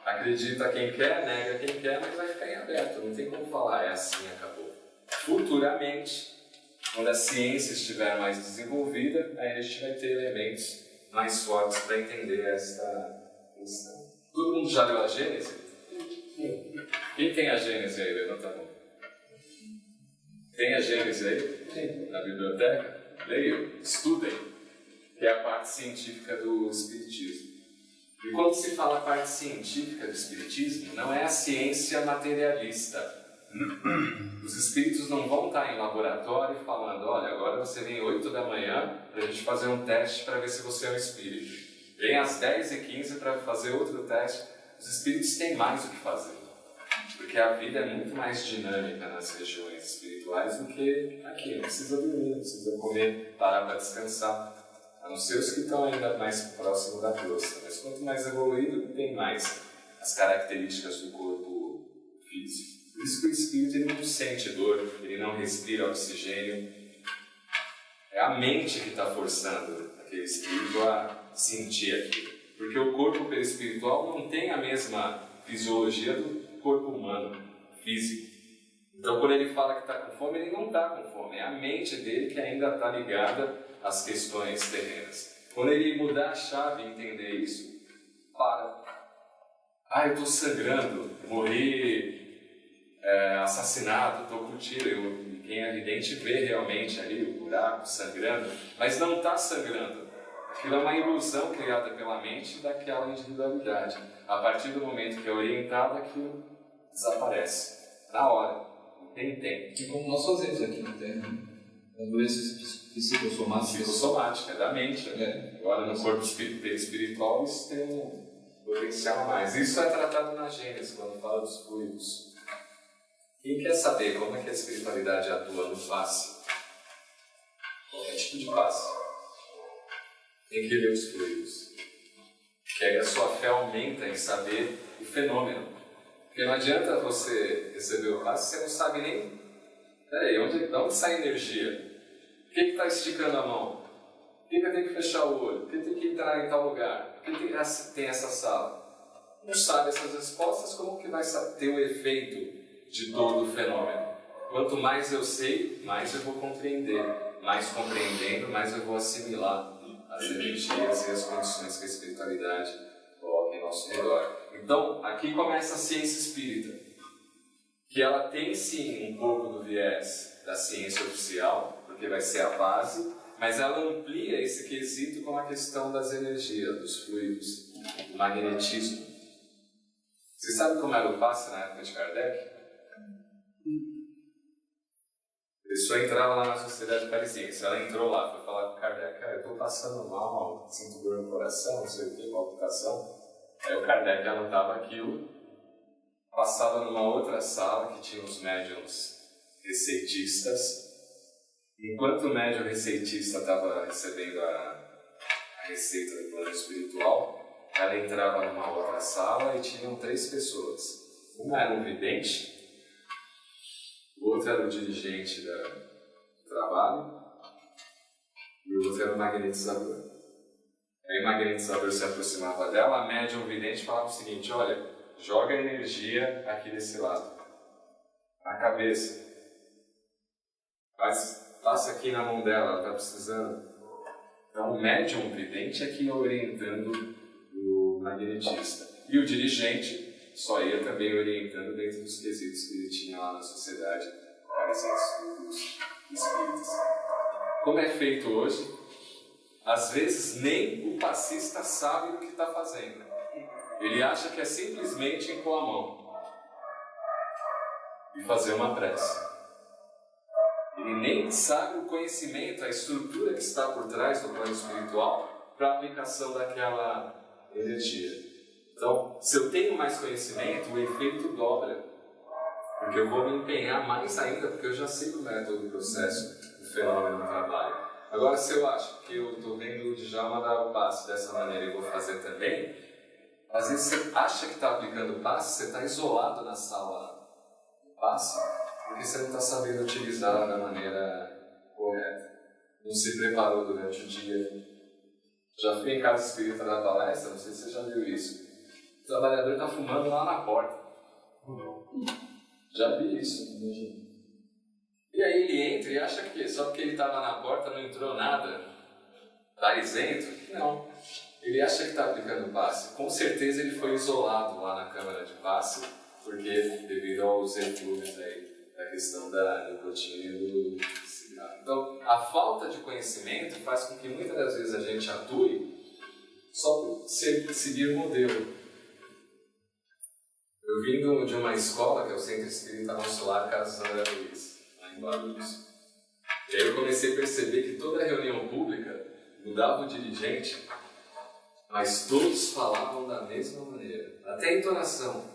Acredita quem quer, nega quem quer, mas vai ficar em aberto, não tem como falar, é assim, acabou. Futuramente, quando a ciência estiver mais desenvolvida, aí a gente vai ter elementos mais fortes para entender essa questão. Todo mundo já leu a Gênese? Quem tem a Gênese aí? Levanta a mão. Tem a Gênese aí? Sim. Na biblioteca? Leiam, estudem, que é a parte científica do Espiritismo. E quando se fala a parte científica do Espiritismo, não é a ciência materialista. Os espíritos não vão estar em laboratório falando: olha, agora você vem 8 da manhã para a gente fazer um teste para ver se você é um espírito. Vem às 10h15 para fazer outro teste. Os espíritos têm mais o que fazer, porque a vida é muito mais dinâmica nas regiões espirituais do que aqui. Não precisa dormir, não precisa comer, parar para descansar. A não ser os que estão ainda mais próximo da crosta. Mas quanto mais evoluído, tem mais as características do corpo físico. Por isso que o espírito ele não sente dor, ele não respira oxigênio. É a mente que está forçando aquele espírito a sentir aquilo. Porque o corpo perispiritual não tem a mesma fisiologia do corpo humano, físico. Então, quando ele fala que está com fome, ele não está com fome. É a mente dele que ainda está ligada às questões terrenas. Quando ele mudar a chave e entender isso, para. Ah, eu estou sangrando, morri assassinado, estou com tiro. Quem é vidente vê realmente ali o buraco sangrando, mas não está sangrando. Aquilo é uma ilusão criada pela mente daquela individualidade. A partir do momento que é orientado, aquilo desaparece. Na hora. Não tem tempo. E como nós fazemos aqui na Terra, as doenças psicossomáticas. Psicossomática, é da mente. Né? Agora, no corpo espiritual, isso tem um potencial a mais. Isso é tratado na Gênesis, quando fala dos fluidos. Quem quer saber como é que a espiritualidade atua no passe? Qualquer tipo de passe. Tem que ler os fluidos. Que aí a sua fé aumenta em saber o fenômeno. Porque não adianta você receber o passe, você não sabe nem... Peraí, de onde sai a energia? Por que está esticando a mão? Por que eu tenho que fechar o olho? Por que eu tenho que entrar em tal lugar? Por que tem essa sala? Não sabe essas respostas, como que vai ter o efeito de todo o fenômeno? Quanto mais eu sei, mais eu vou compreender. Mais compreendendo, mais eu vou assimilar as energias e as condições que a espiritualidade coloca em nosso redor. Então, aqui começa a ciência espírita, que ela tem sim um pouco do viés da ciência oficial, porque vai ser a base, mas ela amplia esse quesito com a questão das energias, dos fluidos, do magnetismo. Você sabe como era o passe na época de Kardec? A pessoa entrava lá na Sociedade Parisiense, ela entrou lá, foi falar com Kardec, eu estou passando mal, sinto dor no coração, não sei o que, palpitação. Aí o Kardec anotava aquilo, passava numa outra sala que tinha os médiuns receitistas. Enquanto o médium receitista estava recebendo a receita do plano espiritual, ela entrava numa outra sala e tinham 3 pessoas. Uma era um vidente, o outro era o dirigente do trabalho e o outro era o magnetizador. Aí o magnetizador se aproximava dela, a médium vidente falava o seguinte: olha, joga a energia aqui desse lado, na cabeça, passa aqui na mão dela, ela está precisando. Então o médium vidente é que ia orientando o magnetista. E o dirigente só ia também orientando dentro dos quesitos que ele tinha lá na sociedade, parecendo dos espíritos. Como é feito hoje, às vezes nem o passista sabe o que está fazendo. Ele acha que é simplesmente impor a mão e fazer uma prece. Ele nem sabe o conhecimento, a estrutura que está por trás do plano espiritual para a aplicação daquela energia. Então, se eu tenho mais conhecimento, o efeito dobra. Porque eu vou me empenhar mais ainda, porque eu já sei como é todo o processo, o fenômeno do trabalho. Agora, se eu acho que eu estou vendo o Djalma dar o passe dessa maneira e vou fazer também, às vezes você acha que está aplicando o passe, você está isolado na sala do passe, porque você não está sabendo utilizar da maneira correta. Não se preparou durante o dia. Já fui em casa espírita da palestra, não sei se você já viu isso. O trabalhador está fumando lá na porta. Já vi isso. E aí ele entra e acha que só porque ele estava na porta não entrou nada, está isento? Não. Ele acha que está aplicando passe. Com certeza ele foi isolado lá na câmara de passe, porque devido aos efluves aí da questão da nicotina e do cigarro. Então, a falta de conhecimento faz com que muitas das vezes a gente atue só por seguir o modelo. Eu vim de uma escola, que é o Centro Espírita Nosso Lar Casa André Luiz, lá em Guarulhos. E aí eu comecei a perceber que toda reunião pública mudava o dirigente, mas todos falavam da mesma maneira, até a entonação.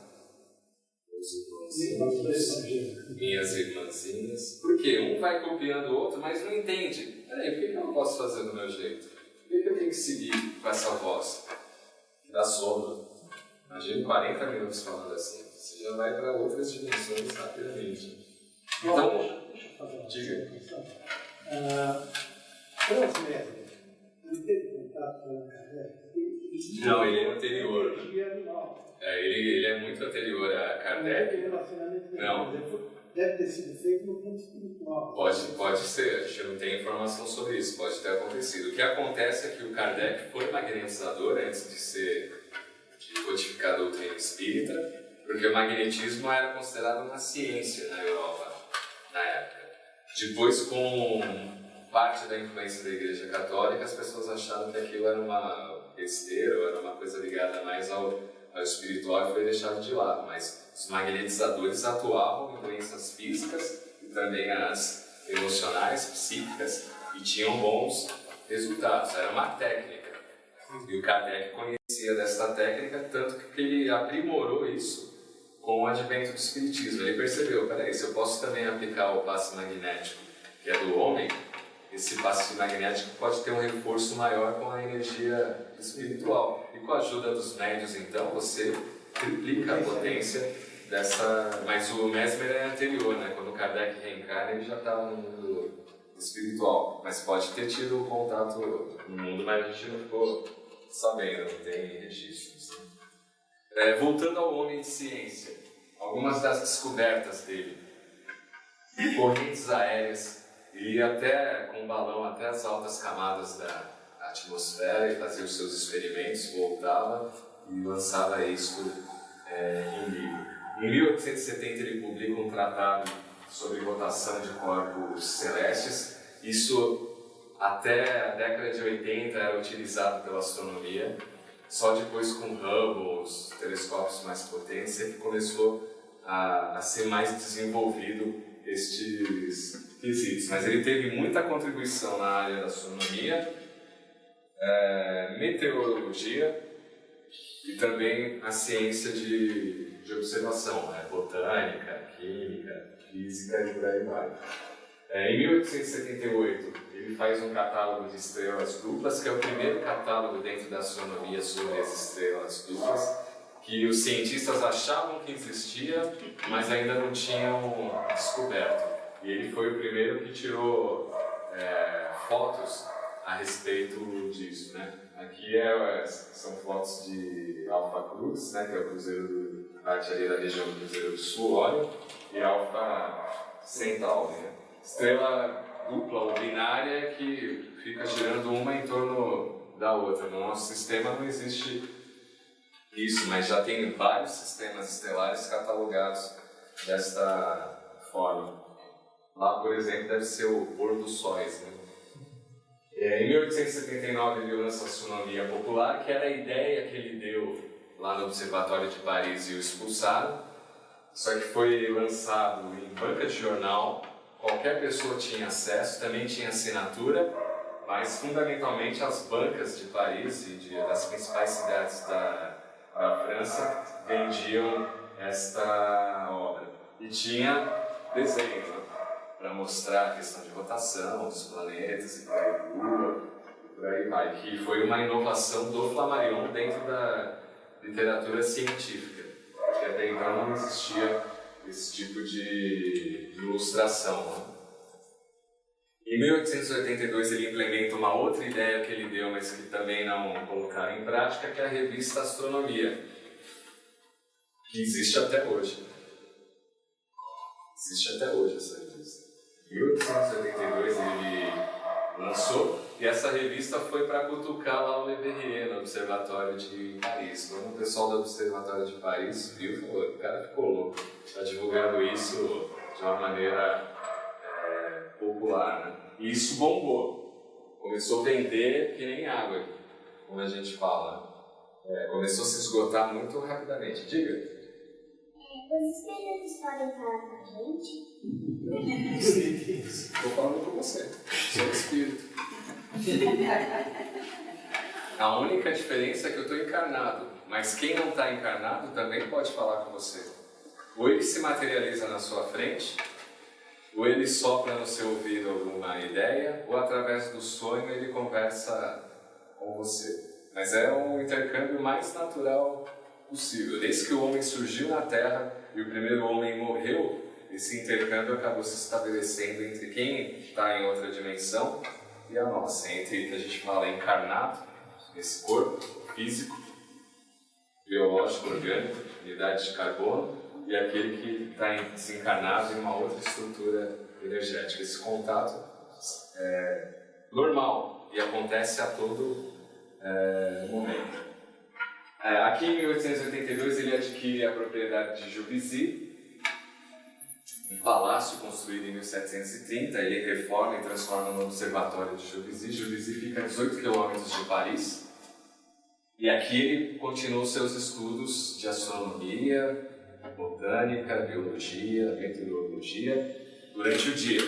Meus irmãozinhos, minhas irmãzinhas. Por quê? Um vai copiando o outro, mas não entende. Peraí, por que eu não posso fazer do meu jeito? Por que eu tenho que seguir com essa voz? Que dá sombra. Imagina 40 minutos falando assim. Você já vai para outras dimensões rapidamente. Então, deixa eu fazer uma diga. Transmédia, ele teve contato com a Kardec? Não, ele é anterior. Ele é animal. Ele é muito anterior a Kardec. Não teve relacionamento com Não. ele. deve ter sido feito no plano espiritual. Pode ser, a gente não tem informação sobre isso, pode ter acontecido. O que acontece é que o Kardec foi magnetizador antes de codificar a doutrina espírita, porque o magnetismo era considerado uma ciência na Europa, na época. Depois, com parte da influência da Igreja Católica, as pessoas acharam que aquilo era uma besteira, ou era uma coisa ligada mais ao espiritual e foi deixado de lado. Mas os magnetizadores atuavam em doenças físicas e também as emocionais, psíquicas, e tinham bons resultados. Era uma técnica. E o Kardec conhecia dessa técnica, tanto que ele aprimorou isso com o advento do espiritismo. Ele percebeu, peraí, se eu posso também aplicar o passe magnético, que é do homem, esse passe magnético pode ter um reforço maior com a energia espiritual. E com a ajuda dos médios, então, você triplica a potência dessa... Mas o Mesmer é anterior, né? Quando o Kardec reencarna, ele já estava no mundo espiritual. Mas pode ter tido um contato no mundo, mas a gente não ficou sabendo, não tem registros. Voltando ao homem de ciência, algumas das descobertas dele, correntes aéreas, ele ia até com um balão até as altas camadas da atmosfera e fazia os seus experimentos, voltava e lançava isso em livro. Em 1870 ele publica um tratado sobre rotação de corpos celestes. Isso até a década de 80 era utilizado pela astronomia. Só depois com Hubble, os telescópios mais potentes, é que começou a ser mais desenvolvido estes quesitos. Mas ele teve muita contribuição na área da astronomia, meteorologia e também a ciência de observação, botânica, química, física e por aí vai. Em 1878, ele faz um catálogo de estrelas duplas, que é o primeiro catálogo dentro da astronomia sobre as estrelas duplas, que os cientistas achavam que existia, mas ainda não tinham descoberto. E ele foi o primeiro que tirou fotos a respeito disso, né? Aqui são fotos de Alpha Cruz, né, que é o cruzeiro parte ali da região do Cruzeiro do Sul, Orion, e Alpha Centauri, né? Estrela dupla ou binária que fica girando uma em torno da outra. No nosso sistema não existe isso, mas já tem vários sistemas estelares catalogados desta forma. Lá, por exemplo, deve ser o pôr dos sóis, né? Em 1879 ele lança a astronomia popular, que era a ideia que ele deu lá no Observatório de Paris e o expulsaram, só que foi lançado em banca de jornal, qualquer pessoa tinha acesso, também tinha assinatura, mas fundamentalmente as bancas de Paris e das principais cidades da França vendiam esta obra. E tinha desenho, né, para mostrar a questão de rotação dos planetas e por aí vai, que foi uma inovação do Flammarion dentro da literatura científica, porque até então não existia esse tipo de ilustração, né? Em 1882 ele implementa uma outra ideia que ele deu, mas que também não colocaram em prática, que é a revista Astronomia, que existe até hoje. Existe até hoje essa revista. Em 1882 ele lançou, e essa revista foi para cutucar lá o Le Verrier, no Observatório de Paris. Quando o pessoal do Observatório de Paris viu, falou, o cara ficou louco, está divulgando isso de uma maneira popular, né? E isso bombou. Começou a vender que nem água, como a gente fala. Começou a se esgotar muito rapidamente. Diga. Os espíritos podem falar com a gente? Estou falando com você. Sou espírito. A única diferença é que eu estou encarnado, mas quem não está encarnado também pode falar com você. Ou ele se materializa na sua frente, ou ele sopra no seu ouvido alguma ideia, ou através do sonho ele conversa com você. Mas é um intercâmbio mais natural possível. Desde que o homem surgiu na Terra e o primeiro homem morreu, esse intercâmbio acabou se estabelecendo entre quem está em outra dimensão e a nossa, entre o que a gente fala encarnado, esse corpo físico, biológico, orgânico, unidade de carbono, e aquele que está desencarnado em uma outra estrutura energética. Esse contato é normal e acontece a todo momento. Aqui em 1882 ele adquire a propriedade de Juvisy, um palácio construído em 1730. Ele reforma e transforma no Observatório de Juvisy. Juvisy fica a 18 quilômetros de Paris. E aqui ele continuou seus estudos de astronomia, botânica, biologia, meteorologia durante o dia.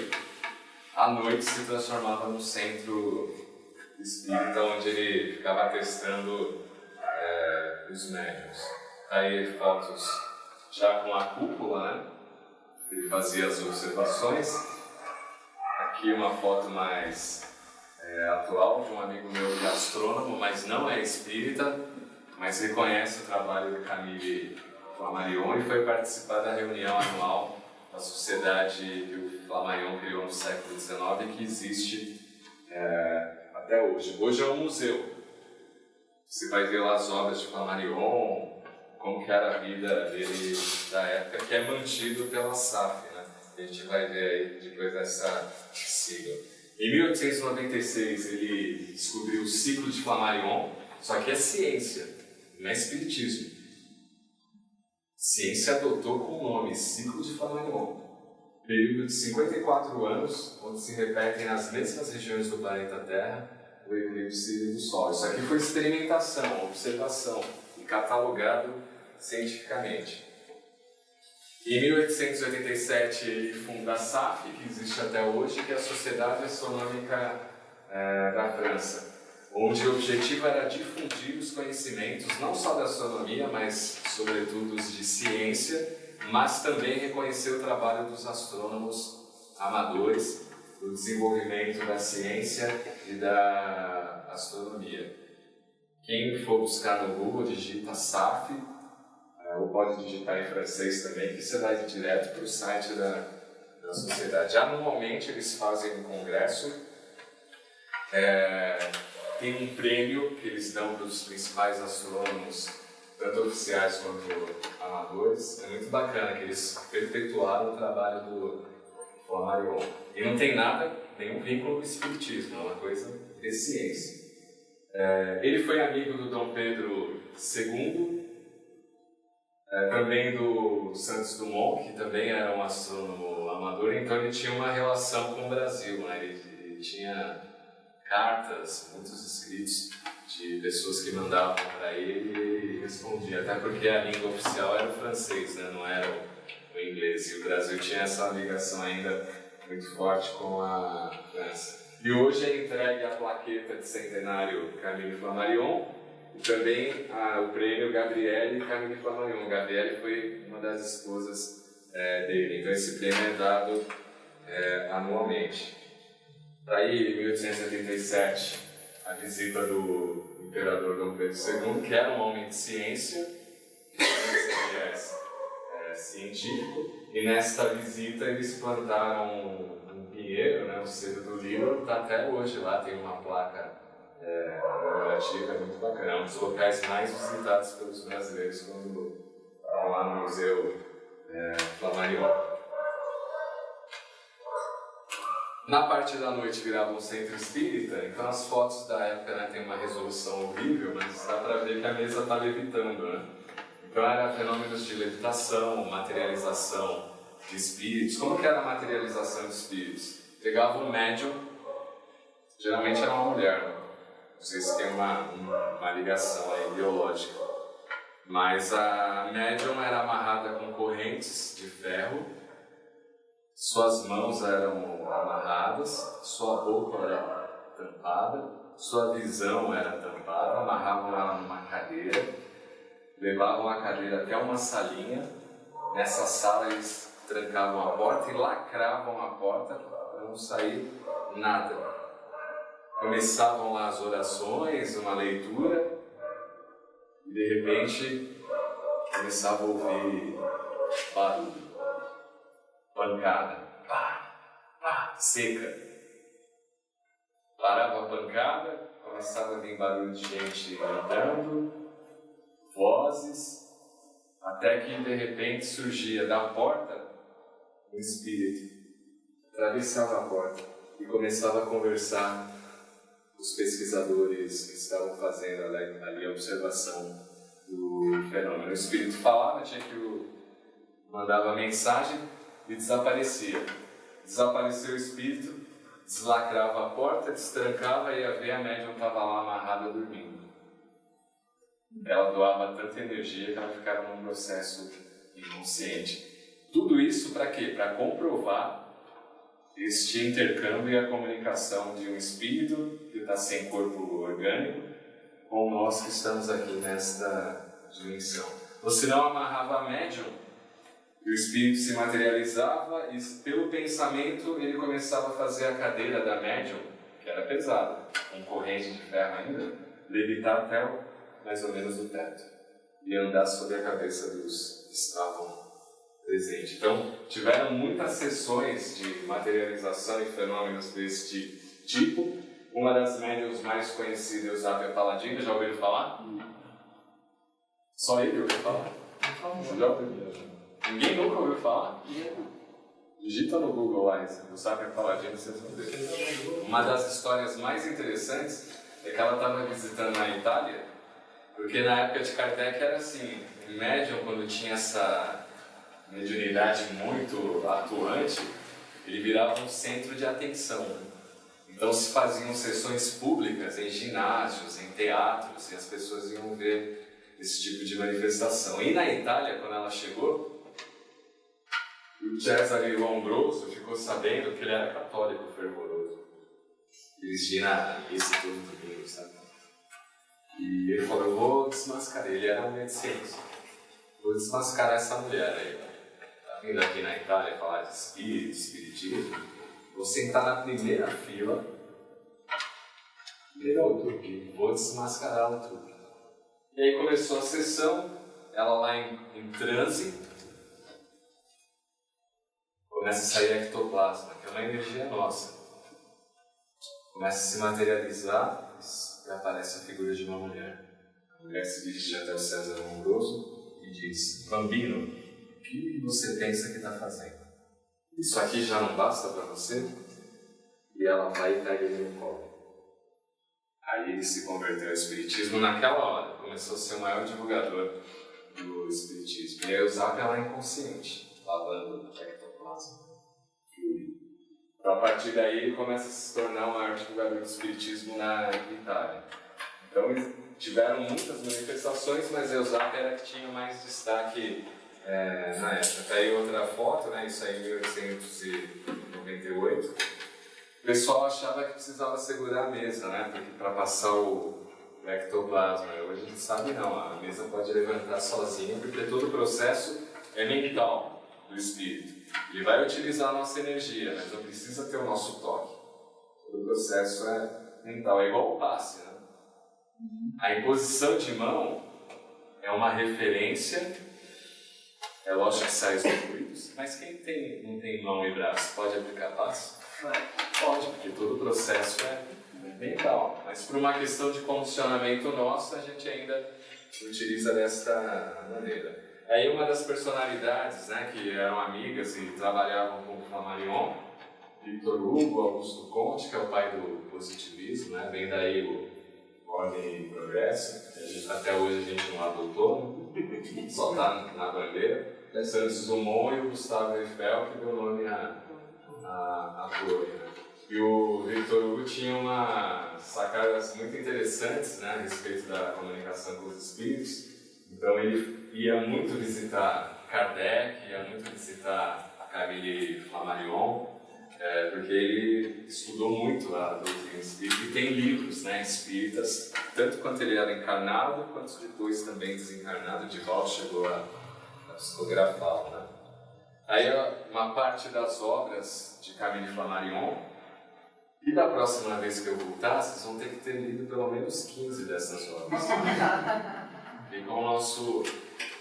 À noite se transformava num centro espírita onde ele ficava testando os médiuns. Aí fotos já com a cúpula, né? Ele fazia as observações. Aqui uma foto mais atual de um amigo meu que é astrônomo, mas não é espírita, mas reconhece o trabalho do Camille Flammarion e foi participar da reunião anual da sociedade que o Flammarion criou no século XIX e que existe até hoje. Hoje é um museu. Você vai ver lá as obras de Flammarion, como que era a vida dele da época, que é mantido pela SAF, né? A gente vai ver aí depois dessa sigla. Em 1896 ele descobriu o ciclo de Flammarion, só que é ciência, não é espiritismo. Ciência adotou com o nome ciclo de Flammarion. Período de 54 anos, onde se repetem nas mesmas regiões do planeta Terra o eclipse do Sol. Isso aqui foi experimentação, observação e catalogado cientificamente. Em 1887 ele funda a SAF, que existe até hoje, que é a Sociedade Astronômica da França, onde o objetivo era difundir os conhecimentos não só da astronomia, mas sobretudo os de ciência, mas também reconhecer o trabalho dos astrônomos amadores, do desenvolvimento da ciência e da astronomia. Quem for buscar no Google, digita SAF, ou pode digitar em francês também, que você vai direto para o site da sociedade. Anualmente eles fazem um congresso, tem um prêmio que eles dão para os principais astrônomos, tanto oficiais quanto amadores. É muito bacana que eles perpetuaram o trabalho do Flammarion. E não tem nenhum vínculo com o espiritismo, é uma coisa de ciência. Ele foi amigo do Dom Pedro II, também do Santos Dumont, que também era um astrônomo amador, então ele tinha uma relação com o Brasil, né? Ele tinha cartas, muitos escritos de pessoas que mandavam para ele e ele respondia, até porque a língua oficial era o francês, né? Não era o inglês, e o Brasil tinha essa ligação ainda muito forte com a França. E hoje é entregue a plaqueta de centenário Camille Flammarion e também o prêmio Gabriele Camille Flammarion. Gabriele foi uma das esposas dele, então esse prêmio é dado anualmente. Daí, em 1887, a visita do imperador Dom Pedro II, que era um homem de ciência, científico, e nesta visita eles plantaram um pinheiro, né, o Cerro do Líbano, está até hoje lá, tem uma placa comemorativa, é muito bacana, é um dos locais mais visitados pelos brasileiros quando estão lá no Museu Flammarion. Na parte da noite virava um centro espírita, então as fotos da época, né, tem uma resolução horrível, mas dá para ver que a mesa está levitando, né? Então eram fenômenos de levitação, materialização de espíritos. Como que era a materialização de espíritos? Pegava um médium, geralmente era uma mulher, né? Não sei se tem uma ligação aí biológica, mas a médium era amarrada com correntes de ferro, suas mãos eram amarradas, sua boca era tampada, sua visão era tampada, amarravam ela numa cadeira, levavam a cadeira até uma salinha. Nessa sala eles trancavam a porta e lacravam a porta para não sair nada. Começavam lá as orações, uma leitura, e de repente começava a ouvir barulho. Pancada, pá, pá, seca. Parava a pancada, começava a vir barulho de gente gritando, vozes, Até que, de repente, surgia da porta um espírito, atravessava a porta e começava a conversar com os pesquisadores que estavam fazendo ali a observação do fenômeno. O espírito falava, tinha que mandava mensagem e desaparecia. Desapareceu o espírito, deslacrava a porta, destrancava e ia ver, a médium estava lá amarrada dormindo. Ela doava tanta energia que ela ficava num processo inconsciente. Tudo isso para quê? Para comprovar este intercâmbio e a comunicação de um espírito que está sem corpo orgânico com nós que estamos aqui nesta dimensão. Ou senão amarrava a médium e o espírito se materializava e pelo pensamento ele começava a fazer a cadeira da médium, que era pesada, com corrente de ferro ainda, levitar até mais ou menos o teto e andar sobre a cabeça dos que estavam presentes. Então, tiveram muitas sessões de materialização e fenômenos deste tipo. Uma das médiuns mais conhecidas é o Eusapia Palladino, já ouviram falar? Só ele ouviu falar? Já ouviu? Ninguém nunca ouviu falar? Digita no Google lá, Eusapia Palladino, vocês vão ver. Uma das histórias mais interessantes é que ela estava visitando a Itália, porque na época de Kardec era assim, o médium, quando tinha essa mediunidade muito atuante, ele virava um centro de atenção. Então se faziam sessões públicas em ginásios, em teatros, e as pessoas iam ver esse tipo de manifestação. E na Itália, quando ela chegou, o Cesare Lombroso ficou sabendo que ele era católico fervoroso. Eles iam na missa todo domingo, sabe? E ele falou, eu vou desmascarar. Ele era um medicência. Vou desmascarar essa mulher aí. Tá vindo aqui na Itália falar de espírito, espiritismo. Vou sentar na primeira fila. E vou desmascará-la tudo. E aí começou a sessão. Ela lá em transe. Começa a sair ectoplasma, que é uma energia nossa. Começa a se materializar. E aparece a figura de uma mulher. A mulher se dirige até o César Lombroso e diz, Bambino, o que você pensa que está fazendo? Isso aqui já não basta para você? E ela vai e pega ele no colo. Aí ele se converteu ao espiritismo naquela hora, começou a ser o maior divulgador do espiritismo. E aí usava ela inconsciente, lavando o ectoplasma. Então, a partir daí, ele começa a se tornar o maior divulgador do espiritismo na Itália. Então, tiveram muitas manifestações, mas Eusapia era que tinha mais destaque na época. Tá aí outra foto, né? Isso aí em 1898. O pessoal achava que precisava segurar a mesa, né? Porque para passar o ectoplasma. Hoje a gente sabe não, a mesa pode levantar sozinha, porque todo o processo é mental do espírito. Ele vai utilizar a nossa energia, mas não precisa ter o nosso toque. Todo o processo é mental, é igual o passe, né? A imposição de mão é uma referência, é lógico que sai os fluidos, mas quem não tem mão e braço pode aplicar passe? Pode, porque todo o processo é mental. Mas por uma questão de condicionamento nosso, a gente ainda utiliza desta maneira. Aí uma das personalidades, né, que eram amigas e trabalhavam com o Flammarion, Victor Hugo, Augusto Comte, que é o pai do positivismo, né, vem daí o Ordem e Progresso, até hoje a gente não adotou, né? Só está na bandeira. Santos Dumont e o Gustavo Eiffel, que deu nome à torre. Né? E o Victor Hugo tinha umas sacadas muito interessantes, né, a respeito da comunicação com os espíritos. Então ele ia muito visitar Kardec, ia muito visitar a Camille Flammarion, porque ele estudou muito a doutrina espírita e tem livros, né, espíritas, tanto quanto ele era encarnado, quanto depois também desencarnado, de volta chegou a psicografá-lo. Né? Aí uma parte das obras de Camille Flammarion, e da próxima vez que eu voltar, vocês vão ter que ter lido pelo menos 15 dessas obras. E com o nosso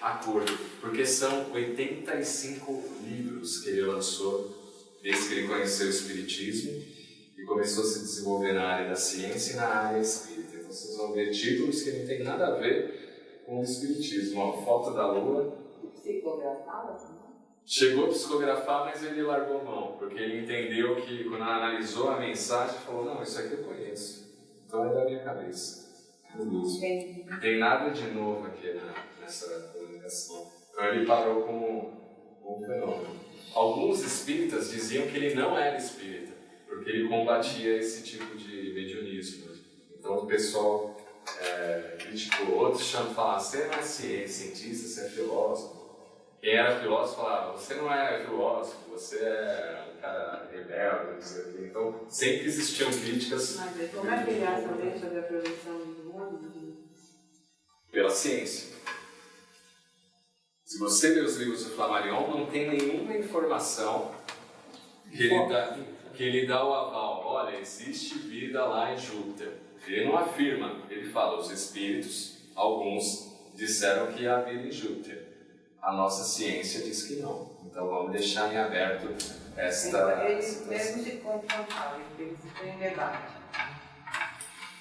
acordo, porque são 85 livros que ele lançou desde que ele conheceu o Espiritismo e começou a se desenvolver na área da ciência e na área espírita. Então vocês vão ver títulos que não tem nada a ver com o Espiritismo. Ó, Foto da Lua, Psicografava também? Chegou a psicografar, mas ele largou mão, porque ele entendeu que, quando analisou a mensagem, falou: não, isso aqui eu conheço, então é da minha cabeça. Não tem nada de novo aqui nessa comunicação. Então ele parou como um fenômeno. Alguns espíritas diziam que ele não era espírita, porque ele combatia esse tipo de mediunismo. Então o pessoal criticou. Outros falavam: você não é cientista, você é filósofo. Quem era filósofo falava: você não é filósofo, você é um cara rebelde, não sei o quê. Então sempre existiam críticas. Mas como é que ele acha também sobre a produção do mundo? Pela ciência. Se você ler os livros do Flammarion, não tem nenhuma informação que ele dá o aval: olha, existe vida lá em Júpiter. Ele não afirma, ele fala: os espíritos, alguns, disseram que há vida em Júpiter. A nossa ciência diz que não. Então vamos deixar em aberto esta... Eles mesmos se confrontavam, eles se põem em debate.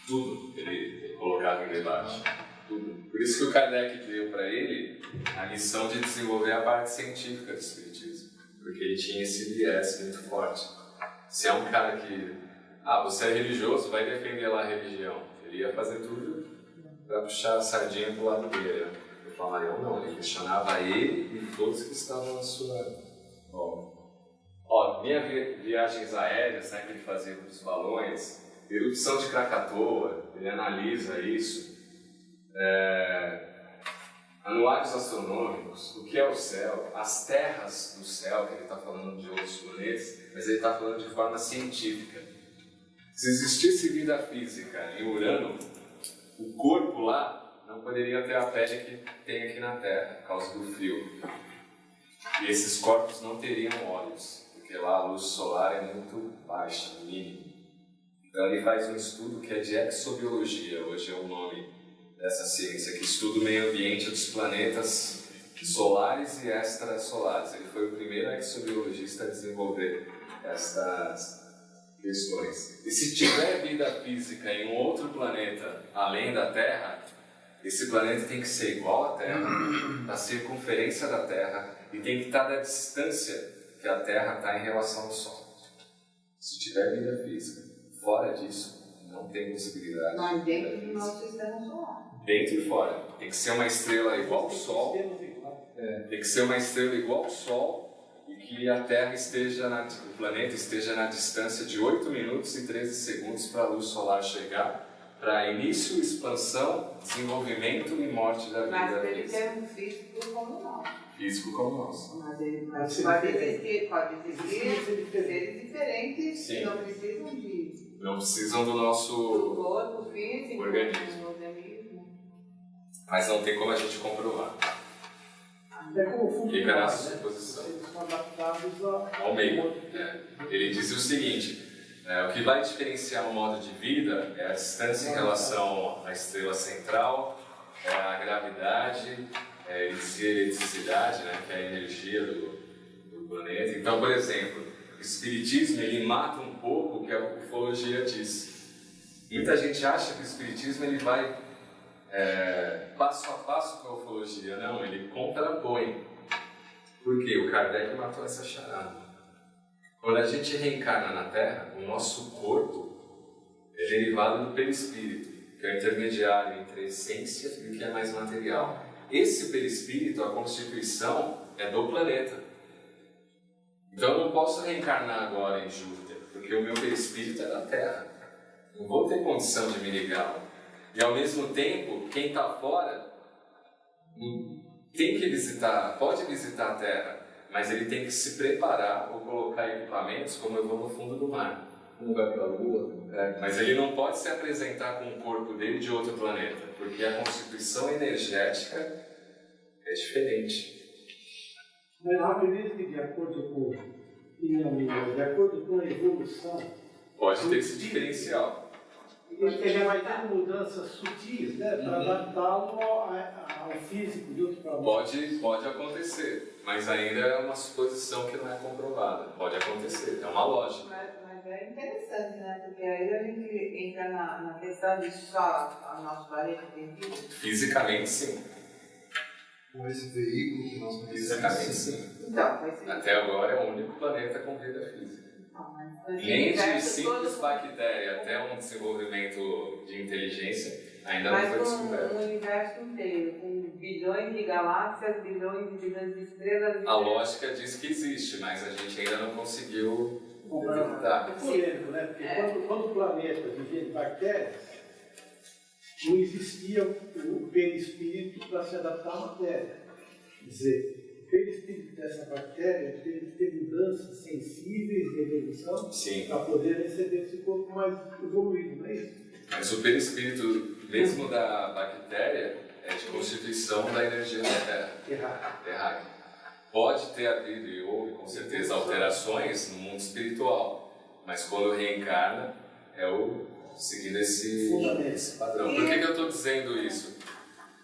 Tudo ele colocava em debate. Tudo. Por isso que o Kardec deu para ele a missão de desenvolver a parte científica do espiritismo. Porque ele tinha esse viés muito forte. Se é um cara que... você é religioso, vai defender lá a religião. Ele ia fazer tudo para puxar a sardinha pro lado dele. O Flammarion não, ele questionava ele e todos que estavam na sua... viagens aéreas, né, que ele fazia com os balões, erupção de Krakatoa, ele analisa isso. Anuários astronômicos, o que é o céu, as terras do céu, que ele está falando de outros planetas, mas ele está falando de forma científica. Se existisse vida física em Urano, o corpo lá não poderia ter a pele que tem aqui na Terra, por causa do frio. E esses corpos não teriam olhos, porque lá a luz solar é muito baixa, mínima. Então ele faz um estudo que é de exobiologia, hoje é o nome dessa ciência, que estuda o meio ambiente dos planetas solares e extrasolares. Ele foi o primeiro exobiologista a desenvolver estas questões. E se tiver vida física em um outro planeta além da Terra, esse planeta tem que ser igual à Terra, da circunferência da Terra, e tem que estar da distância que a Terra está em relação ao Sol. Se tiver vida física. Fora disso, não tem possibilidade. Mas dentro do nosso sistema solar. Dentro e fora. Tem que ser uma estrela igual ao Sol. Tem que ser uma estrela igual ao Sol e que a Terra o planeta esteja na distância de 8 minutos e 13 segundos para a luz solar chegar, para início, expansão, desenvolvimento e morte da vida. Mas ele tem um físico como nós. Físico como nós. Mas ele pode existir seres diferentes. Sim. Que não precisam de... Não precisam do nosso corpo físico, organismo. Mas não tem como a gente comprovar. É como o fundo Fica do na mar, suposição. Eles são adaptados ao meio. Ele diz o seguinte: o que vai diferenciar um modo de vida é a distância em relação à estrela central, a gravidade, a eletricidade, né, que é a energia do planeta. Então, por exemplo, o espiritismo ele mata um pouco o que a ufologia diz. Muita gente acha que o espiritismo ele vai passo a passo com a ufologia. Não, ele contrapõe. Por quê? O Kardec matou essa charada. Quando a gente reencarna na Terra, o nosso corpo é derivado do perispírito, que é o intermediário entre a essência e o que é mais material. Esse perispírito, a constituição, é do planeta. Então eu não posso reencarnar agora em Júpiter, porque o meu perispírito é da Terra. Não vou ter condição de me ligar. E ao mesmo tempo, quem está fora tem que visitar, pode visitar a Terra, mas ele tem que se preparar ou colocar equipamentos, como eu vou no fundo do mar. Um vai para a Lua. Mas ele não pode se apresentar com o corpo dele de outro planeta, porque a constituição energética é diferente. Mas eu acredito que de acordo com a evolução, Pode ter esse diferencial. ele vai ter mudanças sutis, né, para adaptá-lo ao físico de outro planeta. Pode acontecer, mas ainda é uma suposição que não é comprovada. Pode acontecer, é uma lógica. Mas é interessante, né? Porque aí a gente entra na questão de só o nosso planeta tem vida. Fisicamente, sim. com esse veículo que nós Fisicamente, conhecemos. sim. Então, vai ser. Até agora é o único planeta com vida física. Nem de simples bactéria até um desenvolvimento de inteligência ainda não foi Mas descoberto. um universo inteiro, com bilhões de galáxias, bilhões de estrelas... A lógica diz que existe, mas a gente ainda não conseguiu detectar. É polêmico, né? Porque quando o planeta vivia em bactérias, não existia o perispírito para se adaptar à matéria. Quer dizer, o perispírito dessa bactéria teve que ter mudanças sensíveis de evolução Sim. para poder receber esse corpo mais evoluído, não é isso? Mas o perispírito, mesmo da bactéria, é de constituição da energia da Terra. Errado. Pode ter havido e houve, com certeza, alterações no mundo espiritual, mas quando reencarna, é o seguindo esse padrão. Por que eu estou dizendo isso?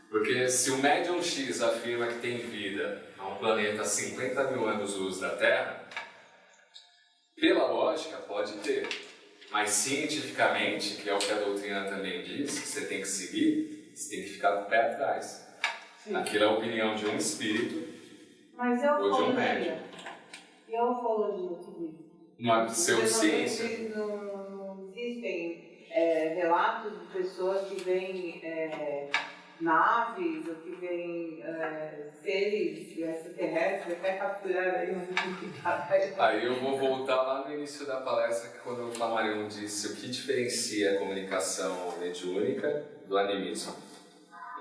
Porque se o médium X afirma que tem vida a um planeta a 50 mil anos-luz da Terra, pela lógica pode ter, mas cientificamente, que é o que a doutrina também diz, que você tem que seguir, você tem que ficar com o pé atrás. Sim. Aquilo é a opinião de um espírito. Mas é Ou de um médium. E a ufologia que diz? Uma pseudociência. Não existem relatos de pessoas que veem naves ou que veem seres extraterrestres até capturar aí um Aí eu vou voltar lá no início da palestra, que quando o Flammarion disse o que diferencia a comunicação mediúnica do animismo.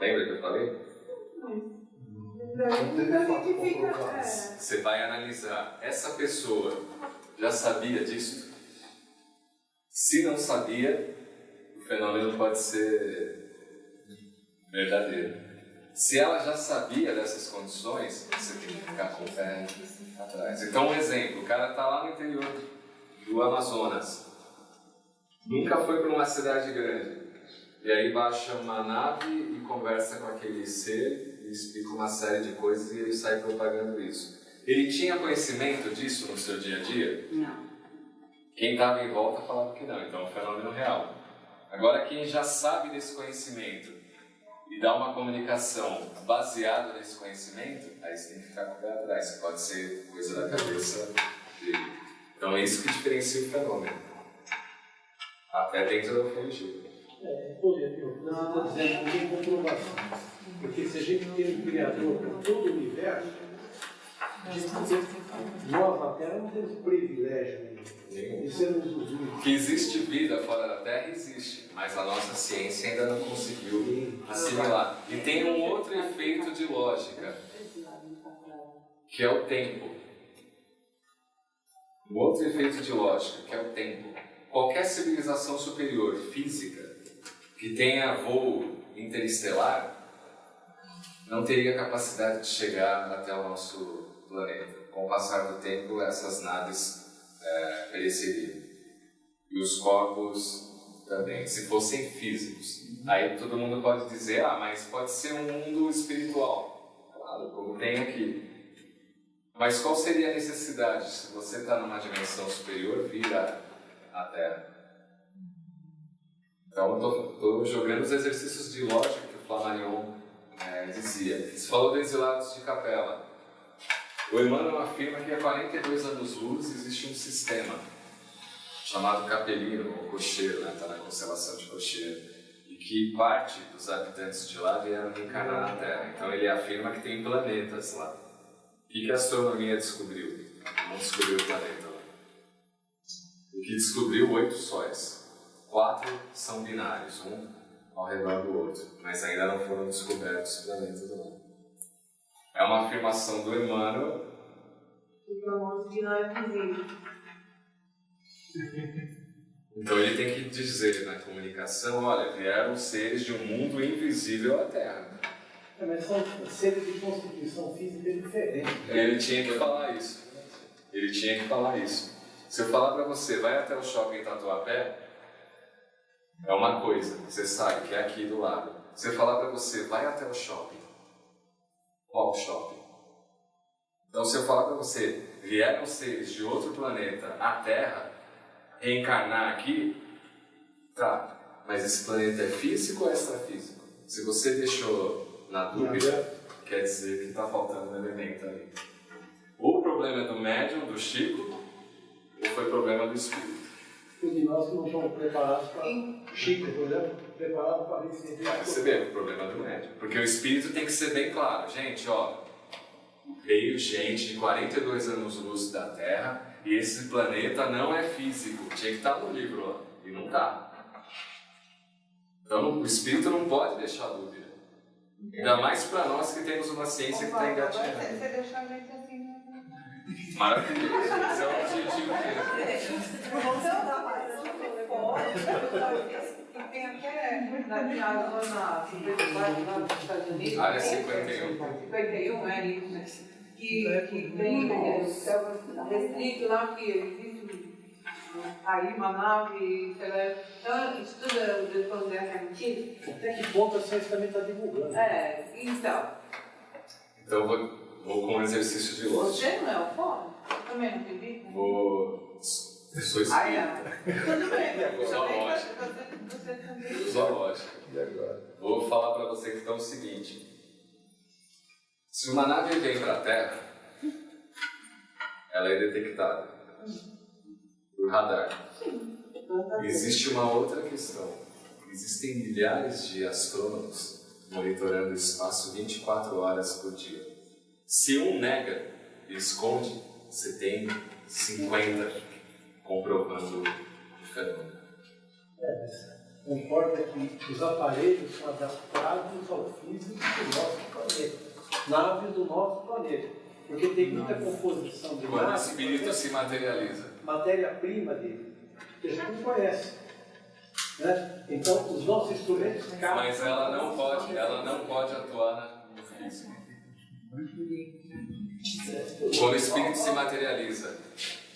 Lembra que eu falei? Você vai analisar, essa pessoa já sabia disso? Se não sabia, o fenômeno pode ser verdadeiro. Se ela já sabia dessas condições, você tem que ficar com o pé atrás. Então, um exemplo, o cara está lá no interior do Amazonas, nunca foi para uma cidade grande, e aí baixa uma nave e conversa com aquele ser, e explica uma série de coisas e ele sai propagando isso. Ele tinha conhecimento disso no seu dia a dia? Não. Quem estava em volta falava que não, então é um fenômeno real. Agora, quem já sabe desse conhecimento e dá uma comunicação baseada nesse conhecimento, aí você tem que ficar com o pé atrás, que pode ser coisa da cabeça dele. Então é isso que diferencia o fenômeno. Até dentro da ufologia. Polêmico. Você está dizendo que tem comprovação. Porque se a gente tem um Criador para todo o universo, nós na Terra não temos privilégio nenhum. E sermos os únicos. Que existe vida fora da Terra, existe, mas a nossa ciência ainda não conseguiu assimilar. E tem um outro efeito de lógica, que é o tempo. Um outro efeito de lógica, que é o tempo. Qualquer civilização superior física que tenha voo interestelar não teria capacidade de chegar até o nosso planeta. Com o passar do tempo, essas naves pereceriam. E os corpos também, se fossem físicos. Aí todo mundo pode dizer, mas pode ser um mundo espiritual. Claro, como tem aqui. Mas qual seria a necessidade, se você está numa dimensão superior, vir à Terra? Então, eu estou jogando os exercícios de lógica que o Flammarion dizia. Você falou dos exilados de Capela. O Emmanuel afirma que há 42 anos-luz existe um sistema chamado Capelino, ou Cocheiro, está na constelação de Cocheiro, e que parte dos habitantes de lá vieram reencarnar na Terra. Então ele afirma que tem planetas lá. O que a astronomia descobriu? Não descobriu o planeta lá. O que descobriu 8 sóis. 4 são binários, um ao redor do outro, mas ainda não foram descobertos planetas lá. É uma afirmação do Emmanuel. O famoso que não é visível. Então ele tem que dizer na comunicação, olha, vieram seres de um mundo invisível à Terra. Mas são seres de constituição física diferente. Ele tinha que falar isso. Ele tinha que falar isso. Se eu falar para você, vai até o shopping Tatuapé, é uma coisa, você sabe que é aqui do lado. Se eu falar para você, vai até o shopping, qual shopping? Então se eu falar para você, vieram seres de outro planeta à Terra, reencarnar aqui, tá, mas esse planeta é físico ou extrafísico? Se você deixou na dúvida, quer dizer que está faltando um elemento ali. O problema é do médium, do Chico, ou foi problema do espírito? Os de nós que não estão preparados para... Chico, por exemplo, preparado para receber... Vai receber o problema do médium. Porque o espírito tem que ser bem claro. Gente, ó, veio gente de 42 anos-luz da Terra e esse planeta não é físico. Tinha que estar no livro lá. E não está. Então o espírito não pode deixar dúvida. Ainda mais para nós que temos uma ciência que está engatinhando. Você deixou a gente assim... Maravilhoso. Esse é o objetivo dele. Tem até na zona 54 lá dos Estados Unidos. Área 51. 51, é isso. Que tem céu restrito lá, que existe aí uma nave. Então, isso tudo depois é mentira. Até que ponto a ciência também está divulgando? Então. Então vou com um exercício de lógica. Você não é o fome? Eu também não entendi. Eu sou espírita. Tudo bem. Só lógica. Você também. Só lógica. E agora? Vou falar para você que então é o seguinte. Se uma nave vem para a Terra, ela é detectada por radar. Existe uma outra questão. Existem milhares de astrônomos monitorando o espaço 24 horas por dia. Se um nega e esconde, você tem 50 comprovando o fenômeno. Não importa que os aparelhos são adaptados ao físico do nosso planeta. Naves do nosso planeta. Porque tem muita composição de Quando o naves, espírito se materializa. matéria-prima dele, que a gente não conhece. Né? Então, os nossos instrumentos... Mas ela não pode atuar no físico. Quando o espírito se materializa,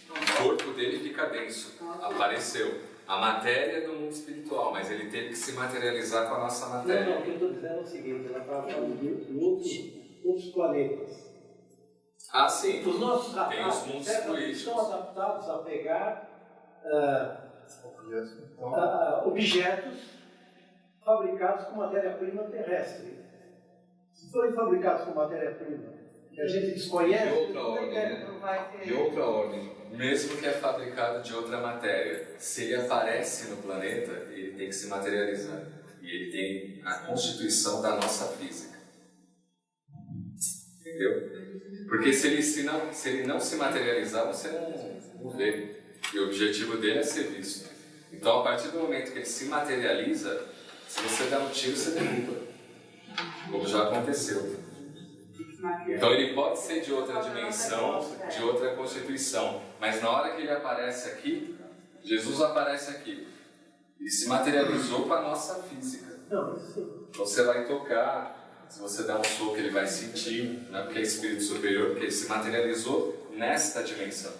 o corpo dele fica denso, apareceu. A matéria é do mundo espiritual, mas ele teve que se materializar com a nossa matéria. Não, o que eu estou dizendo é o seguinte, ela estava falando de outros planetas. Ah, sim. Os nossos Tem os mundos fluídicos. estão adaptados a pegar objetos fabricados com matéria-prima terrestre. Se forem fabricados com matéria-prima que a gente desconhece, De outra ordem, né? De outra ordem. Mesmo que é fabricado de outra matéria, se ele aparece no planeta, ele tem que se materializar. E ele tem a constituição da nossa física. Entendeu? Porque se ele não se materializar, você não vê. E o objetivo dele é ser visto. Então, a partir do momento que ele se materializa, se você der um tiro, você derruba. Como já aconteceu. Então ele pode ser de outra dimensão, de outra constituição, mas na hora que ele aparece aqui, Jesus aparece aqui, ele se materializou com a nossa física. não, isso sim. Então você vai tocar, se você der um soco ele vai sentir, não é porque é espírito superior, porque ele se materializou nesta dimensão.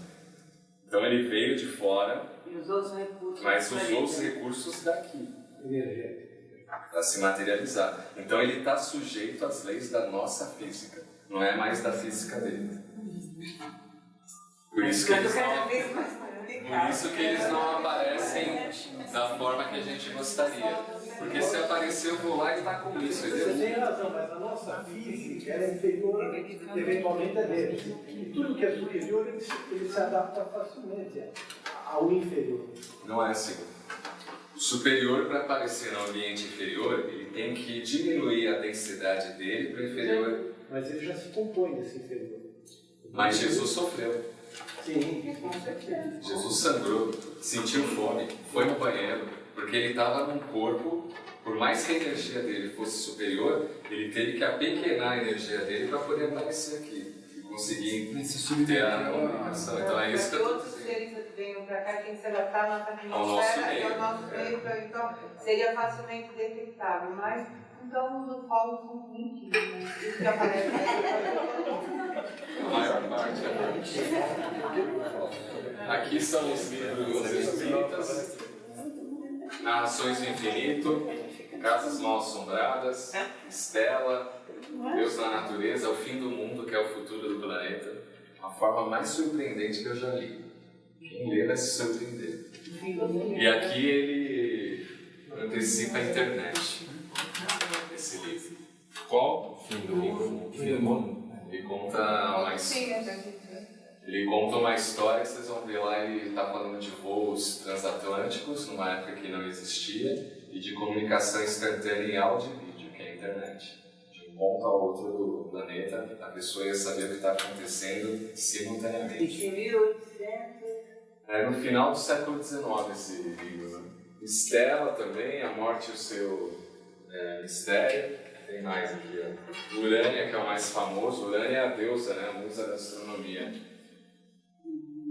Então ele veio de fora, E os outros recursos. mas usou os recursos daqui Energético. para se materializar. Então ele está sujeito às leis da nossa física. Não é mais da física dele. Por isso que eles não aparecem da forma que a gente gostaria. Porque se aparecer, eu vou lá e está com isso. Você tem razão, mas a nossa física ela é inferior, eventualmente, a deles. E tudo que é superior, ele se adapta facilmente ao inferior. Não é assim. O superior, para aparecer no ambiente inferior, ele tem que diminuir a densidade dele para o inferior. Mas ele já se compõe desse inferior. Mas Jesus sofreu. Sim, com certeza. Jesus sangrou, sentiu fome, foi no banheiro, porque ele estava num corpo, por mais que a energia dele fosse superior, ele teve que apequenar a energia dele para poder aparecer aqui e conseguir ter a comunicação. Então é isso que eu estou Todos os dizendo. seres que venham para cá, tem que se adaptar à nossa nosso atmosfera e meio. ao nosso meio, então seria facilmente detectável. Mas, então, os polos são nítidos, né? Isso que aparece A maior parte aqui são os livros espíritas, Narrações do Infinito, Casas Mal Assombradas, Estela, Deus na Natureza, O Fim do Mundo, que é o futuro do planeta. A forma mais surpreendente que eu já li. Quem lê vai se surpreender. E aqui ele antecipa a internet, esse livro. Qual? Fim do mundo. Ele conta uma história que vocês vão ver lá, ele está falando de voos transatlânticos, numa época que não existia, e de comunicação instantânea em áudio e vídeo, que é a internet. De um ponto ao outro do planeta, a pessoa ia saber o que está acontecendo simultaneamente. Isso em 1800. É no final do século XIX esse livro. Né? Estela também, A Morte e o Seu Mistério. Tem mais aqui, ó. Urânia, que é o mais famoso. Urânia é a deusa, né? A musa da astronomia.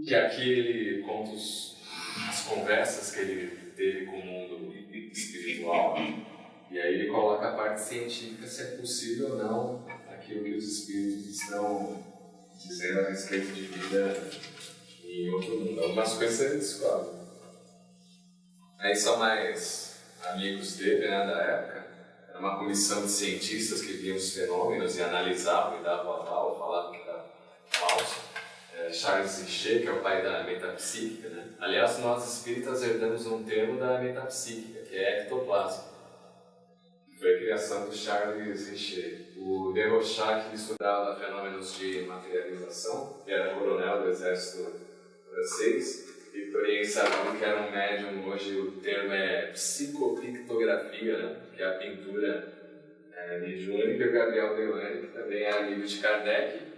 Que aqui ele conta as conversas que ele teve com o mundo espiritual. E aí ele coloca a parte científica, se é possível ou não, aquilo que os espíritos estão dizendo a respeito de vida em outro mundo. Algumas coisas ele descobre. Aí são mais amigos dele, né, da época. Era uma comissão de cientistas que viam os fenômenos e analisavam e davam aval, falavam que era falso. Charles Richer, que é o pai da metapsíquica, né? Aliás, nós espíritas herdamos um termo da metapsíquica, que é ectoplasma. Foi a criação do Charles Richer. O de Rorschach, que estudava fenômenos de materialização, que era coronel do exército francês. Victorien Sardou, que era um médium, hoje o termo é psicopictografia, né? Que é a pintura mediúnica. E o Gabriel Delany, que também é amigo de Kardec,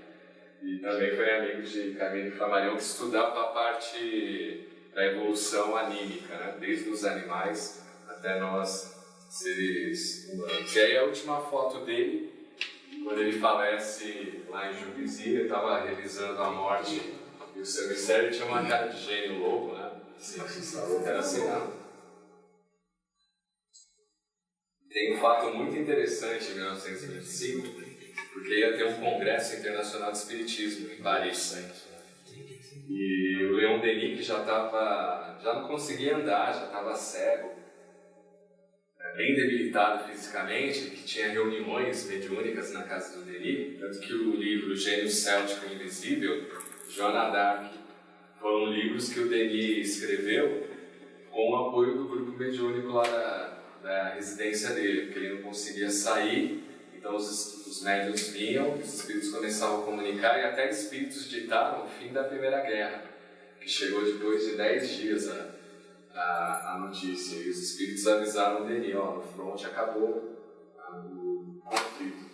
e também foi amigo de Camille Flammarion, que estudava a parte da evolução anímica, né? Desde os animais até nós, seres humanos. E aí a última foto dele, quando ele falece lá em Juvisy, ele estava revisando a morte e o seu mistério, tinha uma cara de gênio louco, né? Sim, era assim, não. Tem um fato muito interessante em 1925, porque ia ter um congresso internacional de espiritismo em Paris. E o Leon Denis, que já não conseguia andar, já estava cego, bem debilitado fisicamente, que tinha reuniões mediúnicas na casa do Denis, tanto que o livro Gênio Céltico Invisível, Joana d'Arc, foram livros que o Denis escreveu com o apoio do grupo mediúnico lá da residência dele, porque ele não conseguia sair. Então os médiuns vinham, os espíritos começavam a comunicar e até espíritos ditaram o fim da Primeira Guerra, que chegou depois de 10 dias a notícia. E os espíritos avisaram o Denis, no front acabou o conflito.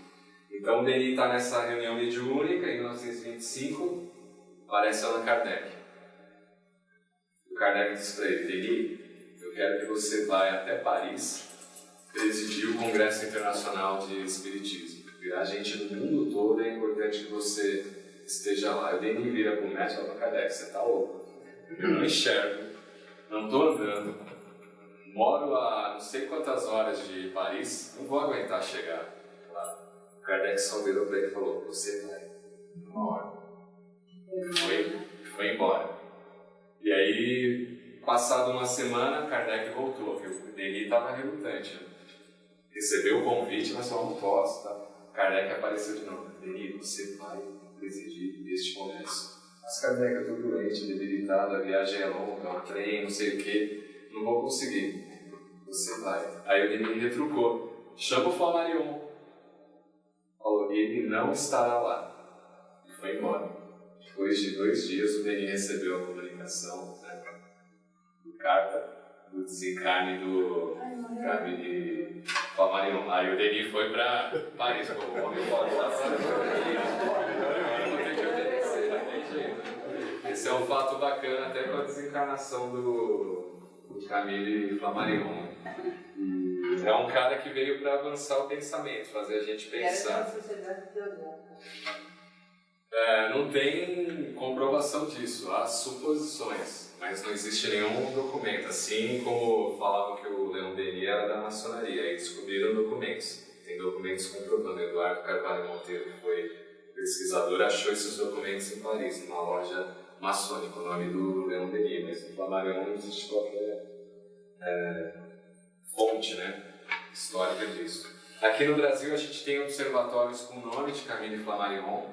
Então o Denis está nessa reunião mediúnica, em 1925, aparece Allan Kardec. O Kardec diz para ele: Denis, eu quero que você vá até Paris presidir o Congresso Internacional de Espiritismo. Virar gente do mundo todo, é importante que você esteja lá. Eu dei nem vira para o mestre e falo: Kardec, você está louco. Eu não enxergo, não estou andando, moro a não sei quantas horas de Paris, não vou aguentar chegar lá. O Kardec só virou para ele e falou: você vai, uma hora. Foi embora. E aí, passado uma semana, Kardec voltou, porque o Denis estava relutante. Recebeu o convite, mas falou: não posso, tá? Kardec apareceu de novo: Denis, você vai presidir este congresso. Mas Kardec, eu estou doente, debilitado, a viagem é longa, o trem, não sei o que, não vou conseguir. Você vai. Aí o Denis retrucou: chama o Flammarion. Falou: ele não estará lá. E foi embora. Depois de 2 dias, o Denis recebeu a comunicação, né, do carta do desencarne do Camille Flammarion. Aí o Denis foi para Paris, como o homem falou, vou ter que obedecer, não tem jeito. Esse é um fato bacana, até com a desencarnação do Camille Flammarion. É um cara que veio para avançar o pensamento, fazer a gente pensar. Era uma sociedade teosófica. Não tem comprovação disso, há suposições, mas não existe nenhum documento. Assim como falavam que o Leon Denis era da maçonaria, aí descobriram documentos. Tem documentos comprovando. Eduardo Carvalho Monteiro, que foi pesquisador, achou esses documentos em Paris, numa loja maçônica, o nome do Leon Denis, mas no Flammarion não existe qualquer fonte, né, histórica disso. Aqui no Brasil a gente tem observatórios com o nome de Camille Flammarion,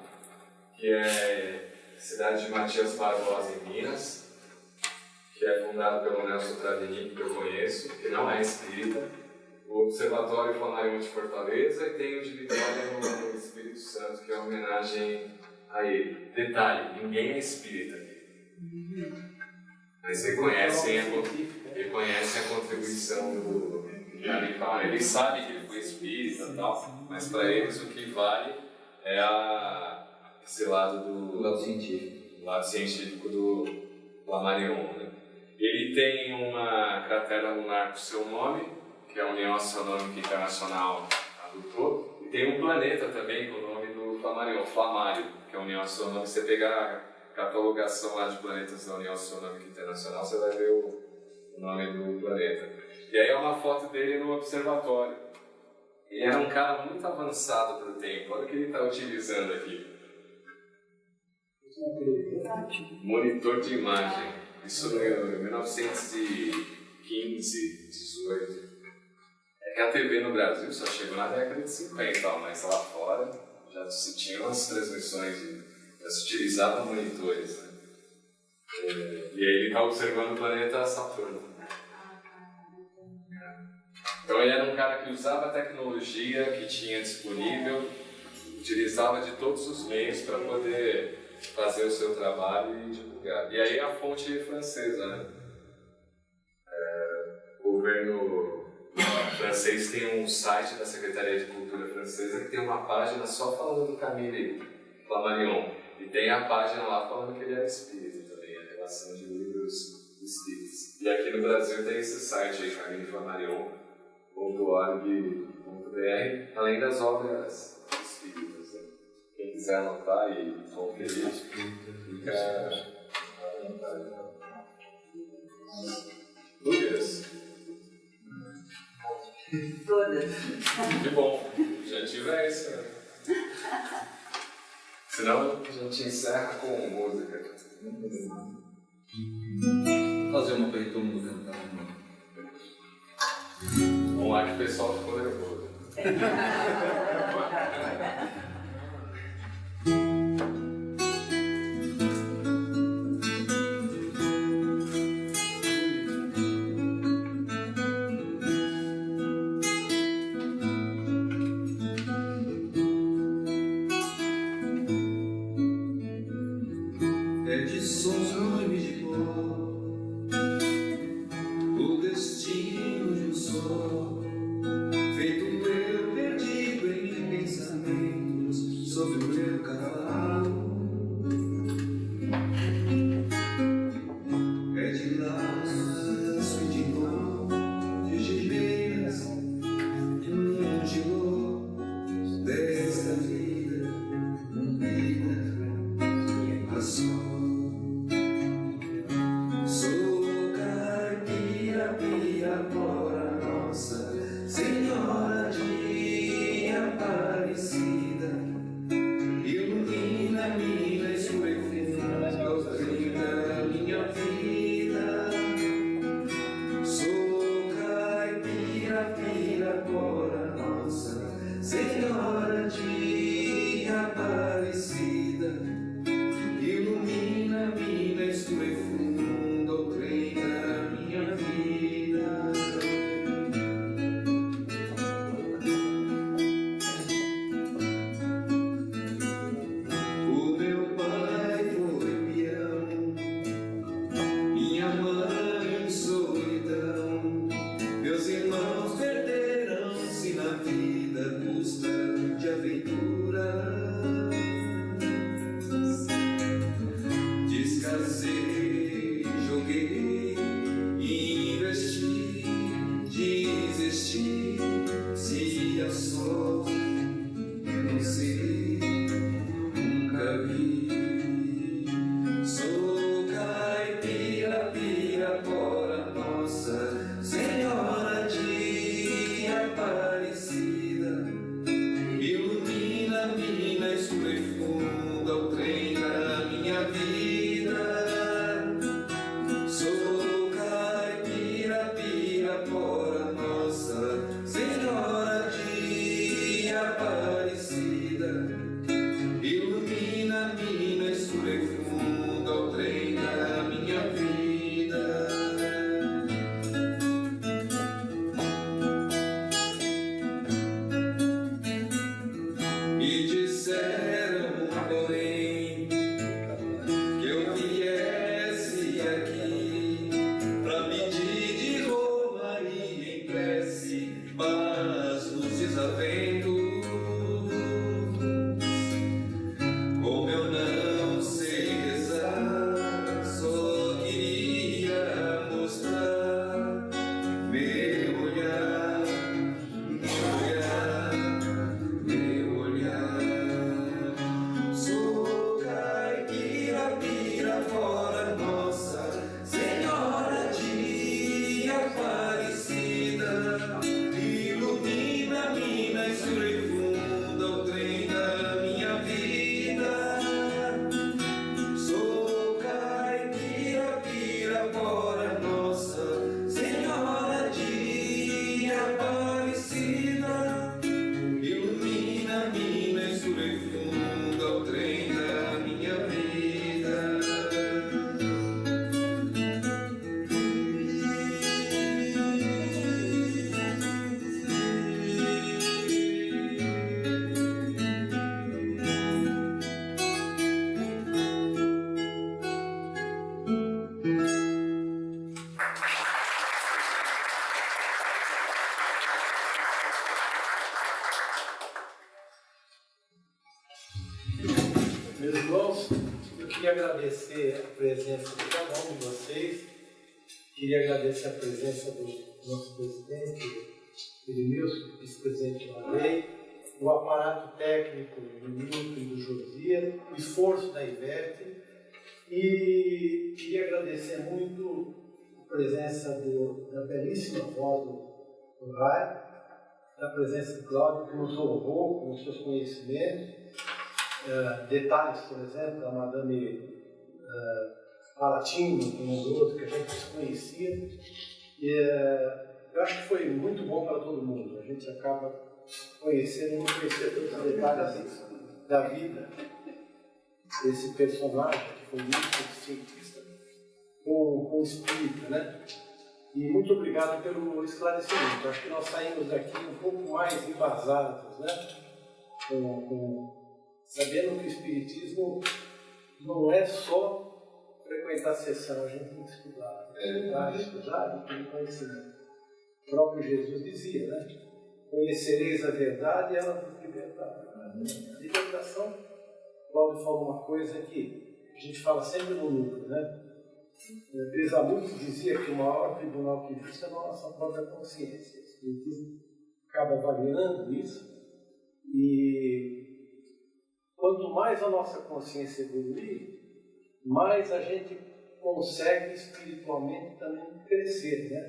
que é a cidade de Matias Barbosa, em Minas, que é fundado pelo Nelson Travini, que eu conheço, que não é espírita, o Observatório Flammarion de Fortaleza, e tem o de Vitória no homenagem a ele. Detalhe, ninguém é espírita aqui. Mas reconhecem a contribuição do Jardim Famarim. Eles sabem que ele foi espírita e tal, mas para eles o que vale é esse lado O lado científico. o lado científico do Flammarion, né? Ele tem uma cratera lunar com seu nome, que a União Astronômica Internacional adotou, e tem um planeta também com o nome do Flammarion, Flamário, que é a União Astronômica. Se você pegar a catalogação lá de planetas da União Astronômica Internacional, você vai ver o nome do planeta. E aí é uma foto dele no observatório. Ele era um cara muito avançado para o tempo. Olha o que ele está utilizando aqui. Monitor de imagem. Isso em 1915, 18. É que a TV no Brasil só chegou na década de 50, mas lá fora já se tinham as transmissões, já se utilizavam monitores. Né? E aí ele está observando o planeta Saturno. Então ele era um cara que usava a tecnologia que tinha disponível, utilizava de todos os meios para poder fazer o seu trabalho e divulgar. E aí a fonte francesa, né? O governo francês tem um site da Secretaria de Cultura francesa que tem uma página só falando do Camille Flammarion. E tem a página lá falando que ele era espírita também, a relação de livros espíritas. E aqui no Brasil tem esse site aí, camilleflammarion.org.br, além das obras espíritas. Né? Quem quiser anotar e conferir, fica à vontade. Dúvidas? Todas. Que bom, o objetivo é esse, né? Senão a gente encerra com música. Vou fazer uma para todo mundo cantar. Vamos lá que o pessoal ficou nervoso. É de sonhos de cor, o destino de um sol, feito eu perdido em pensamentos sobre o meu cavalo. É de laço e de nó, de gibeiras, de giló, desta vida cumprida a sol. Sou caipira, pirapora nossa, Senhora de Aparecida, ilumina minha escurecida, doutrina minha vida. Sou caipira, pirapora nossa, Senhora de Aparecida, ilumina minha escurecida, doutrina minha vida. O meu pai foi peão, minha mãe solidão, meus irmãos perderam-se na vida à custa de aventuras. Descasei, joguei, investi, desisti, se a sorte eu não sei, nunca vi. Sou caipira, pirapora nossa, Senhora de Aparecida, ilumina minha escurecida, o trem da minha vida. Sou caipira, pirapora nossa, Senhora de Aparecida, ilumina minha escurecida, o trem da minha vida. Me disseram e funda o trem da minha vida. Meus irmãos, eu queria agradecer a presença de cada um de vocês, queria agradecer a presença do nosso presidente, Edmilson, vice-presidente Marley, o aparato técnico do Milton e do Josias, o esforço da Ivete, e queria agradecer muito a presença da belíssima voz do Rai, a presença do Cláudio, que nos honrou com os seus conhecimentos. Detalhes, por exemplo, da Madame Palatino, com um outro que a gente desconhecia. Eu acho que foi muito bom para todo mundo. A gente acaba conhecendo e não conhecer todos os detalhes da vida desse personagem que foi muito cientista com espírita, né? E muito obrigado pelo esclarecimento. Acho que nós saímos daqui um pouco mais embasados, né? Sabendo que o Espiritismo não é só frequentar a sessão, a gente tem que estudar. Estudar e ter conhecimento. O próprio Jesus dizia, né? Conhecereis a verdade e ela vos libertará. A libertação, Cláudio falou uma coisa que a gente fala sempre no núcleo, né? Desaluto dizia que o maior tribunal que existe é a nossa própria consciência. O Espiritismo acaba avaliando isso e quanto mais a nossa consciência evoluir, mais a gente consegue espiritualmente também crescer, né?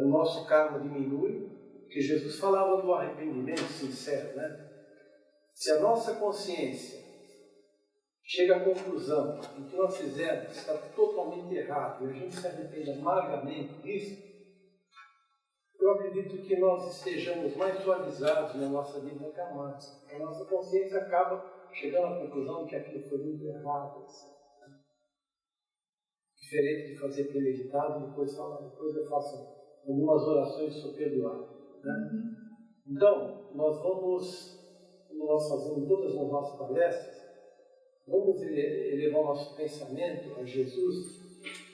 O nosso karma diminui, porque Jesus falava do arrependimento sincero, né? Se a nossa consciência chega à conclusão que o que nós fizemos está totalmente errado e a gente se arrepende amargamente disso, eu acredito que nós estejamos mais suavizados na nossa vida karmática. A nossa consciência acaba chegando à conclusão de que aquilo foi muito errado. Assim. Diferente de fazer premeditado e depois falar, depois eu faço algumas orações e sou perdoado. Né? Então, nós vamos, como nós fazemos todas as nossas palestras, vamos elevar o nosso pensamento a Jesus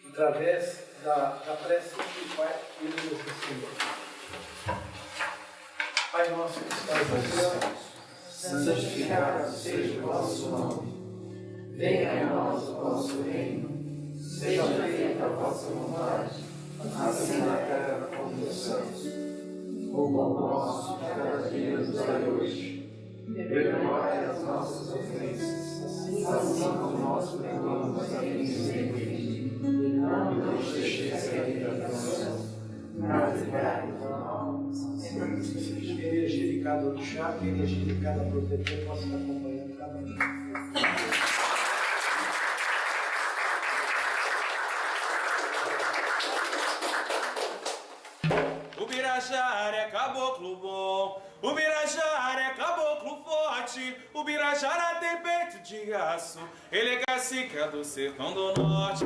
através da prece que o Pai nos ensinou. Pai nosso que estás nos céus, santificado seja o vosso nome. Venha a nós o vosso reino. Seja feita a vossa vontade, assim na terra como nos céus. O pão nosso de cada dia nos dai hoje. Perdoai as nossas ofensas, assim como nós perdoamos a quem nos tem ofendido. E não nos deixeis cair na tentação, mas livrai-nos do mal. Que a energia de cada orixá, que a energia de cada protetor possa estar acompanhando cada um. O Birajara é caboclo bom, o Birajara é caboclo forte, o Birajara tem peito de aço, ele é cacique do sertão do norte.